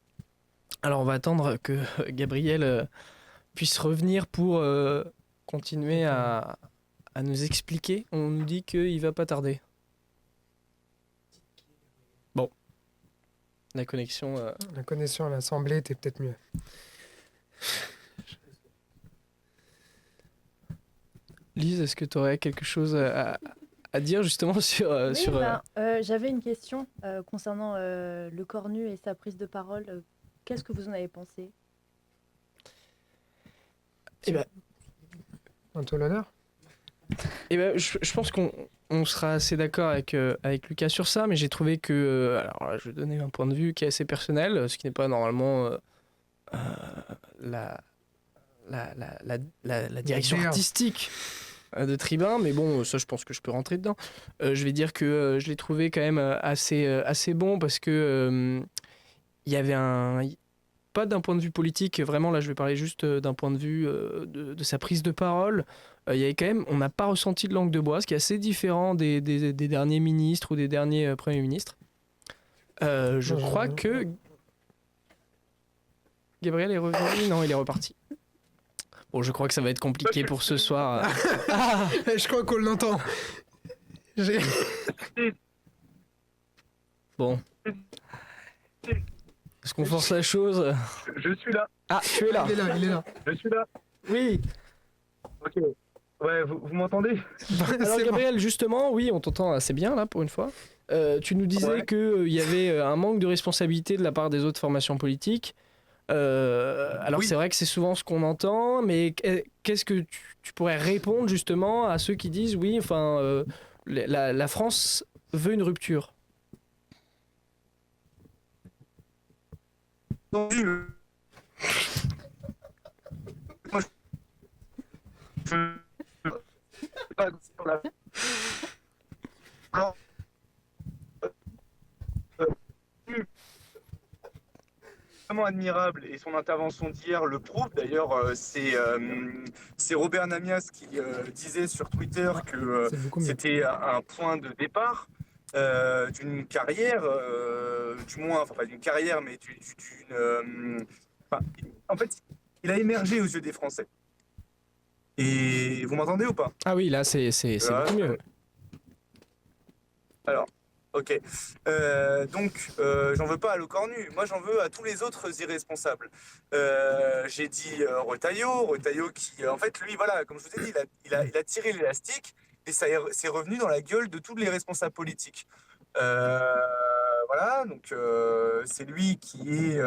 Alors, on va attendre que Gabriel puisse revenir pour continuer à nous expliquer. On nous dit qu'il va pas tarder. Bon. La connexion à l'Assemblée était peut-être mieux. Lise, est-ce que tu aurais quelque chose à dire justement sur... J'avais une question concernant Lecornu et sa prise de parole. Qu'est-ce que vous en avez pensé? Bientôt l'honneur. Je pense qu'on sera assez d'accord avec Lucas sur ça, mais j'ai trouvé que... alors là, je vais donner un point de vue qui est assez personnel, ce qui n'est pas normalement la direction artistique de Tribun, mais bon, ça je pense que je peux rentrer dedans. Je vais dire que je l'ai trouvé quand même assez bon parce que il y avait pas d'un point de vue politique, vraiment là je vais parler juste d'un point de vue de sa prise de parole. Il y avait quand même, on n'a pas ressenti de langue de bois, ce qui est assez différent des derniers ministres ou des derniers premiers ministres. Je crois que Gabriel est revenu, non il est reparti. Bon, je crois que ça va être compliqué pour ce soir. Je crois qu'on l'entend. Bon. Est-ce qu'on force la chose? Je suis là. Ah, tu es là. Il est là. Je suis là. Oui. Ok. Ouais, vous m'entendez? Alors Gabriel, justement, oui, on t'entend assez bien là pour une fois. Tu nous disais qu'il y avait un manque de responsabilité de la part des autres formations politiques. Alors oui. C'est vrai que c'est souvent ce qu'on entend, mais qu'est-ce que tu pourrais répondre justement à ceux qui disent oui, enfin, la France veut une rupture? Vraiment admirable et son intervention d'hier le prouve. D'ailleurs, c'est Robert Namias qui disait sur Twitter que c'était un point de départ d'une carrière, du moins, enfin pas d'une carrière, mais en fait, il a émergé aux yeux des Français. Et vous m'entendez ou pas? Ah oui, là c'est beaucoup mieux. Alors. Ok, donc j'en veux pas à Lecornu, moi j'en veux à tous les autres irresponsables. J'ai dit Retailleau qui, en fait, lui, voilà, comme je vous ai dit, il a tiré l'élastique et ça c'est revenu dans la gueule de tous les responsables politiques. Voilà, donc c'est lui qui est,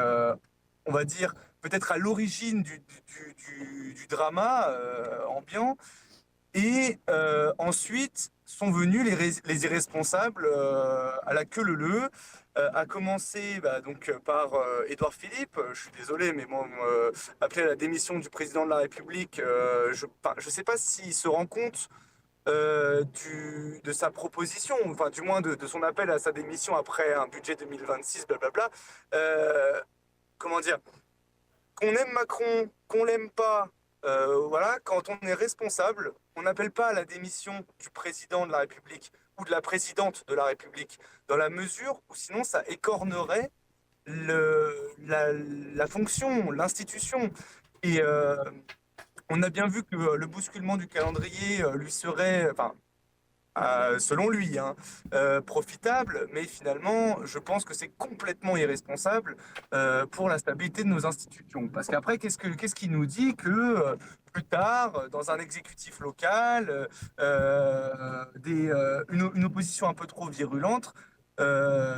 on va dire, peut-être à l'origine du drama ambiant. Et ensuite sont venus les irresponsables à la queue leu-leu, à commencer donc par Édouard Philippe. Je suis désolé, mais moi, après la démission du président de la République, je ne sais pas s'il se rend compte de sa proposition, enfin du moins de son appel à sa démission après un budget 2026, blablabla. Comment dire ? qu'on aime Macron, qu'on l'aime pas, voilà, quand on est responsable, on n'appelle pas à la démission du président de la République ou de la présidente de la République, dans la mesure où sinon ça écornerait la fonction, l'institution. Et on a bien vu que le bousculement du calendrier lui serait, enfin, selon lui, hein, profitable, mais finalement, je pense que c'est complètement irresponsable pour la stabilité de nos institutions. Parce qu'après, qu'est-ce qui nous dit que plus tard, dans un exécutif local, une opposition un peu trop virulente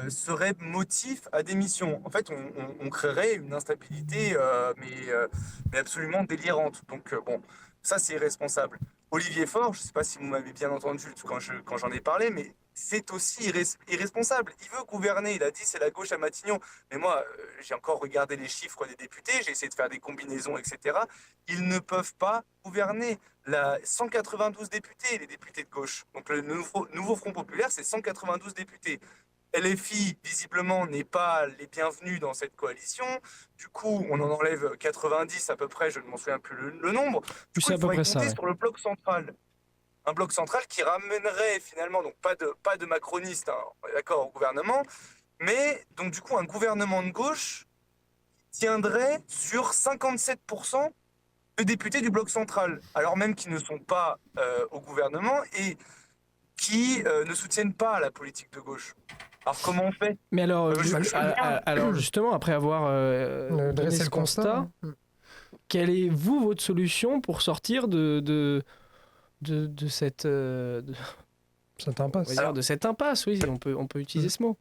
serait motif à démission. En fait, on créerait une instabilité, mais absolument délirante. Donc, bon, ça, c'est irresponsable. Olivier Faure, je ne sais pas si vous m'avez bien entendu quand j'en ai parlé, mais c'est aussi irresponsable. Il veut gouverner, il a dit c'est la gauche à Matignon. Mais moi, j'ai encore regardé les chiffres des députés, j'ai essayé de faire des combinaisons, etc. Ils ne peuvent pas gouverner. 192 députés, les députés de gauche. Donc le nouveau Front Populaire, c'est 192 députés. LFI, visiblement, n'est pas les bienvenus dans cette coalition. Du coup, on en enlève 90 à peu près, je ne m'en souviens plus le nombre. Du coup, C'est à il peu faudrait près ça, compter ouais. sur le bloc central. Un bloc central qui ramènerait finalement, donc pas de macronistes, hein, d'accord, au gouvernement, mais donc du coup, un gouvernement de gauche tiendrait sur 57% de députés du bloc central, alors même qu'ils ne sont pas au gouvernement et qui ne soutiennent pas la politique de gauche. Alors comment on fait? Mais alors, Je veux bien. alors justement, après avoir donné Dresser ce le constat. constat, quelle est, vous, votre solution pour sortir de cette, Ça on va t'impasse. dire, de cette impasse, oui, on peut utiliser ce mot.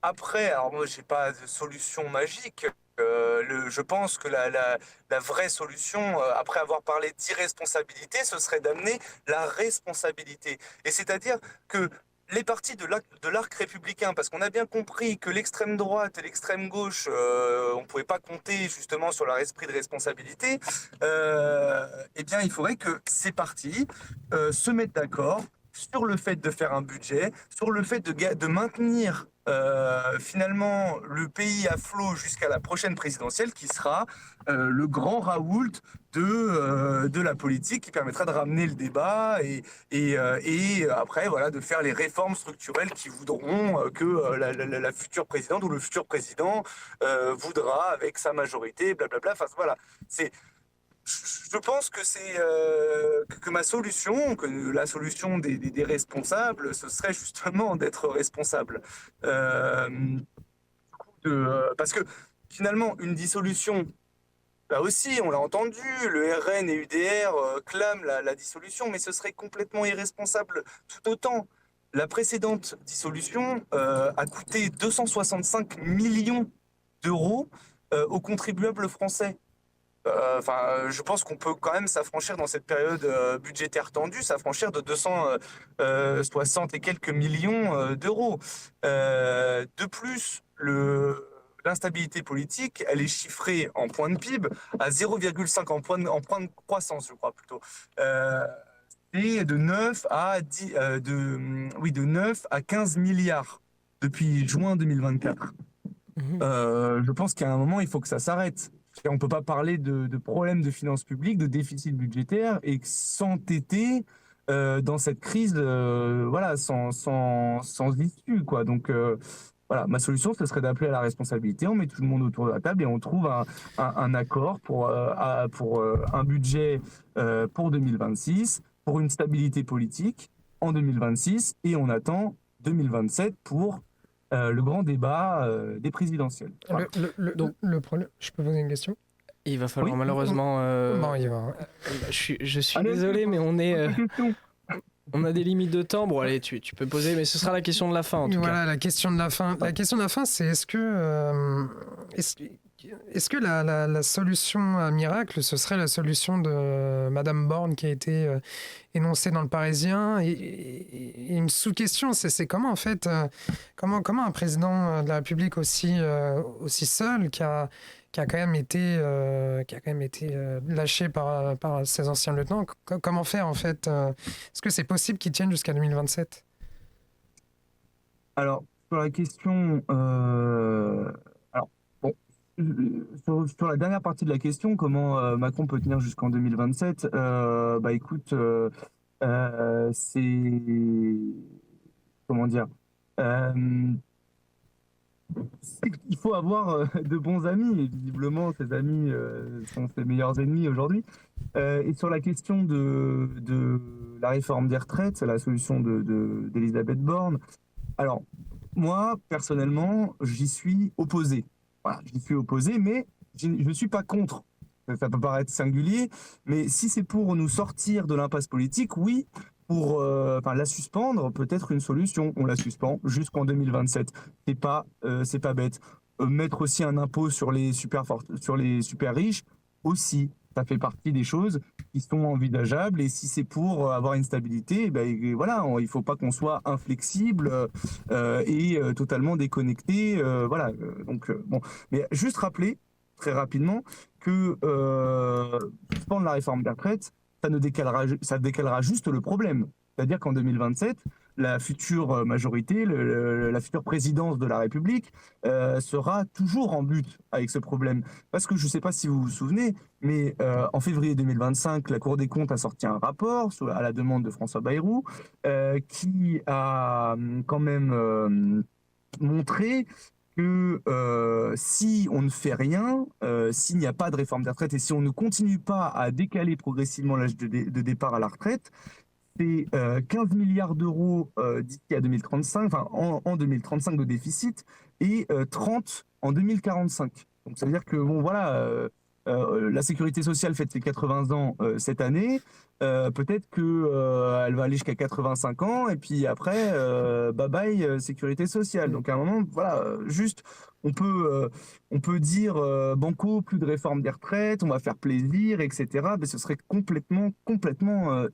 Après, alors moi, j'ai pas de solution magique. Je pense que la vraie solution, après avoir parlé d'irresponsabilité, ce serait d'amener la responsabilité. Et c'est-à-dire que les partis de l'arc républicain, parce qu'on a bien compris que l'extrême droite et l'extrême gauche, on ne pouvait pas compter justement sur leur esprit de responsabilité, eh bien, il faudrait que ces partis se mettent d'accord sur le fait de faire un budget, sur le fait de maintenir finalement le pays à flot jusqu'à la prochaine présidentielle qui sera le grand Raoult de la politique qui permettra de ramener le débat et après voilà de faire les réformes structurelles qui voudront que la future présidente ou le futur président voudra avec sa majorité, blablabla. Enfin voilà, je pense que que ma solution, que la solution des responsables, ce serait justement d'être responsable. Parce que finalement, une dissolution, là aussi, on l'a entendu, le RN et UDR clament la dissolution, mais ce serait complètement irresponsable tout autant. La précédente dissolution a coûté 265 millions d'euros aux contribuables français. Je pense qu'on peut quand même s'affranchir dans cette période budgétaire tendue, s'affranchir de 260 et quelques millions d'euros. De plus, l'instabilité politique, elle est chiffrée en points de PIB à 0,5 en point de croissance, je crois plutôt. Et de 9 à 15 milliards depuis juin 2024. Je pense qu'à un moment, il faut que ça s'arrête. On ne peut pas parler de problèmes de finances publiques, de déficit budgétaire et s'entêter dans cette crise voilà, sans issue, quoi. Donc, voilà, ma solution, ce serait d'appeler à la responsabilité. On met tout le monde autour de la table et on trouve un accord pour un budget pour 2026, pour une stabilité politique en 2026 et on attend 2027 pour le grand débat des présidentielles. Voilà. Le problème, je peux poser une question? Il va falloir Oui. malheureusement... Bon, il va. Je suis désolé, mais on a des limites de temps. Bon, allez, tu peux poser, mais ce sera la question de la fin, en tout Voilà, cas. la question de la fin. La question de la fin, c'est est-ce que la solution miracle, ce serait la solution de Madame Borne qui a été énoncée dans le Parisien et une sous-question, c'est comment en fait, comment un président de la République aussi seul qui a quand même été lâché par ses anciens lieutenants, comment faire en fait est-ce que c'est possible qu'il tienne jusqu'à 2027? Alors, sur la question, alors, bon, sur la dernière partie de la question, comment Macron peut tenir jusqu'en 2027, bah écoute, c'est comment dire, euh, il faut avoir de bons amis, et visiblement ces amis sont ses meilleurs ennemis aujourd'hui. Et sur la question de la réforme des retraites, la solution d'Elisabeth Borne, alors moi personnellement j'y suis opposé. Voilà, j'y suis opposé, mais je ne suis pas contre. Ça peut paraître singulier, mais si c'est pour nous sortir de l'impasse politique, oui. Pour la suspendre, peut-être une solution. On la suspend jusqu'en 2027. C'est pas bête. Mettre aussi un impôt sur les super riches aussi. Ça fait partie des choses qui sont envisageables. Et si c'est pour avoir une stabilité, ben voilà, il faut pas qu'on soit inflexible et totalement déconnecté. Voilà. Donc bon, mais juste rappeler très rapidement que suspendre la réforme des retraites, ça décalera juste le problème. C'est-à-dire qu'en 2027, la future majorité, la future présidence de la République sera toujours en but avec ce problème. Parce que je ne sais pas si vous vous souvenez, mais en février 2025, la Cour des comptes a sorti un rapport à la demande de François Bayrou qui a quand même montré que si on ne fait rien, s'il n'y a pas de réforme des retraites et si on ne continue pas à décaler progressivement l'âge de départ à la retraite, c'est 15 milliards d'euros d'ici à 2035, enfin en 2035 de déficit et 30 en 2045. Donc ça veut dire que bon voilà, la sécurité sociale fête ses 80 ans cette année. Peut-être que elle va aller jusqu'à 85 ans et puis après bye bye sécurité sociale. Donc à un moment voilà, juste on peut dire banco, plus de réforme des retraites, on va faire plaisir, etc. Mais ce serait complètement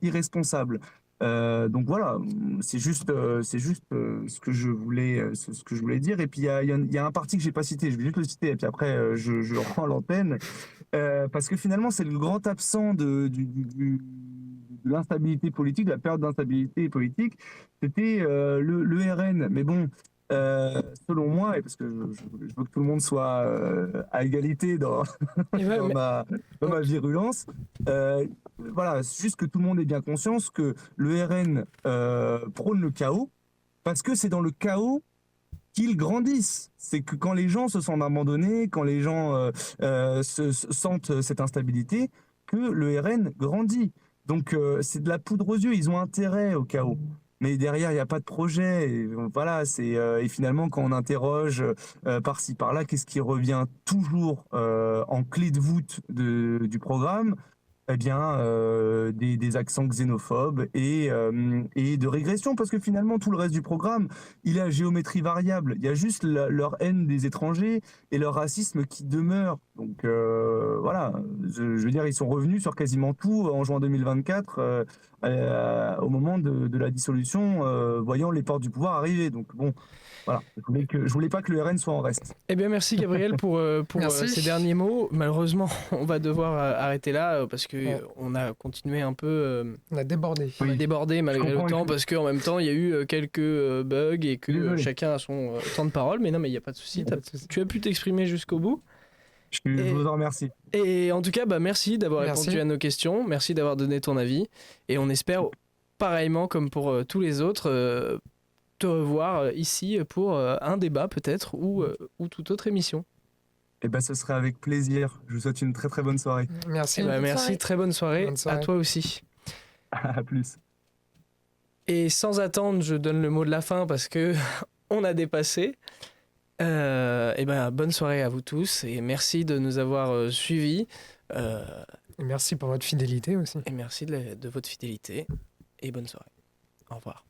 irresponsable. Donc voilà, c'est juste ce que je voulais dire. Et puis il y a un parti que j'ai pas cité, je vais juste le citer et puis après je rends l'antenne parce que finalement c'est le grand absent de l'instabilité politique, de la période d'instabilité politique, c'était le RN. Mais bon, selon moi, et parce que je veux que tout le monde soit à égalité dans, dans ma virulence, voilà, c'est juste que tout le monde ait bien conscience que le RN prône le chaos, parce que c'est dans le chaos qu'ils grandissent. C'est que quand les gens se sentent abandonnés, quand les gens sentent cette instabilité, que le RN grandit. Donc c'est de la poudre aux yeux, ils ont intérêt au chaos. Mais derrière, il n'y a pas de projet. Et voilà, et finalement, quand on interroge par-ci, par-là, qu'est-ce qui revient toujours en clé de voûte du programme? Eh bien, des accents xénophobes et de régression, parce que finalement, tout le reste du programme, il est à géométrie variable. Il y a juste leur haine des étrangers et leur racisme qui demeure. Donc voilà, je veux dire, ils sont revenus sur quasiment tout en juin 2024, au moment de la dissolution, voyant les portes du pouvoir arriver. Donc bon, voilà, je voulais pas que le RN soit en reste. Eh bien, merci Gabriel pour ces derniers mots. Malheureusement, on va devoir arrêter là parce que on a continué un peu. On a débordé. On a débordé malgré le temps parce qu'en même temps, il y a eu quelques bugs et que chacun a son temps de parole. Mais non, mais il n'y a pas de souci. Tu as pu t'exprimer jusqu'au bout. Je vous en remercie. Et en tout cas, merci d'avoir répondu à nos questions. Merci d'avoir donné ton avis. Et on espère, pareillement comme pour tous les autres, te revoir ici pour un débat peut-être ou toute autre émission. Eh ben, ce serait avec plaisir. Je vous souhaite une très très bonne soirée. Merci. Merci, très bonne soirée. À toi aussi. À plus. Et sans attendre, je donne le mot de la fin parce que on a dépassé. Et ben, bonne soirée à vous tous et merci de nous avoir suivis. Et merci pour votre fidélité aussi. Et merci de votre fidélité et bonne soirée. Au revoir.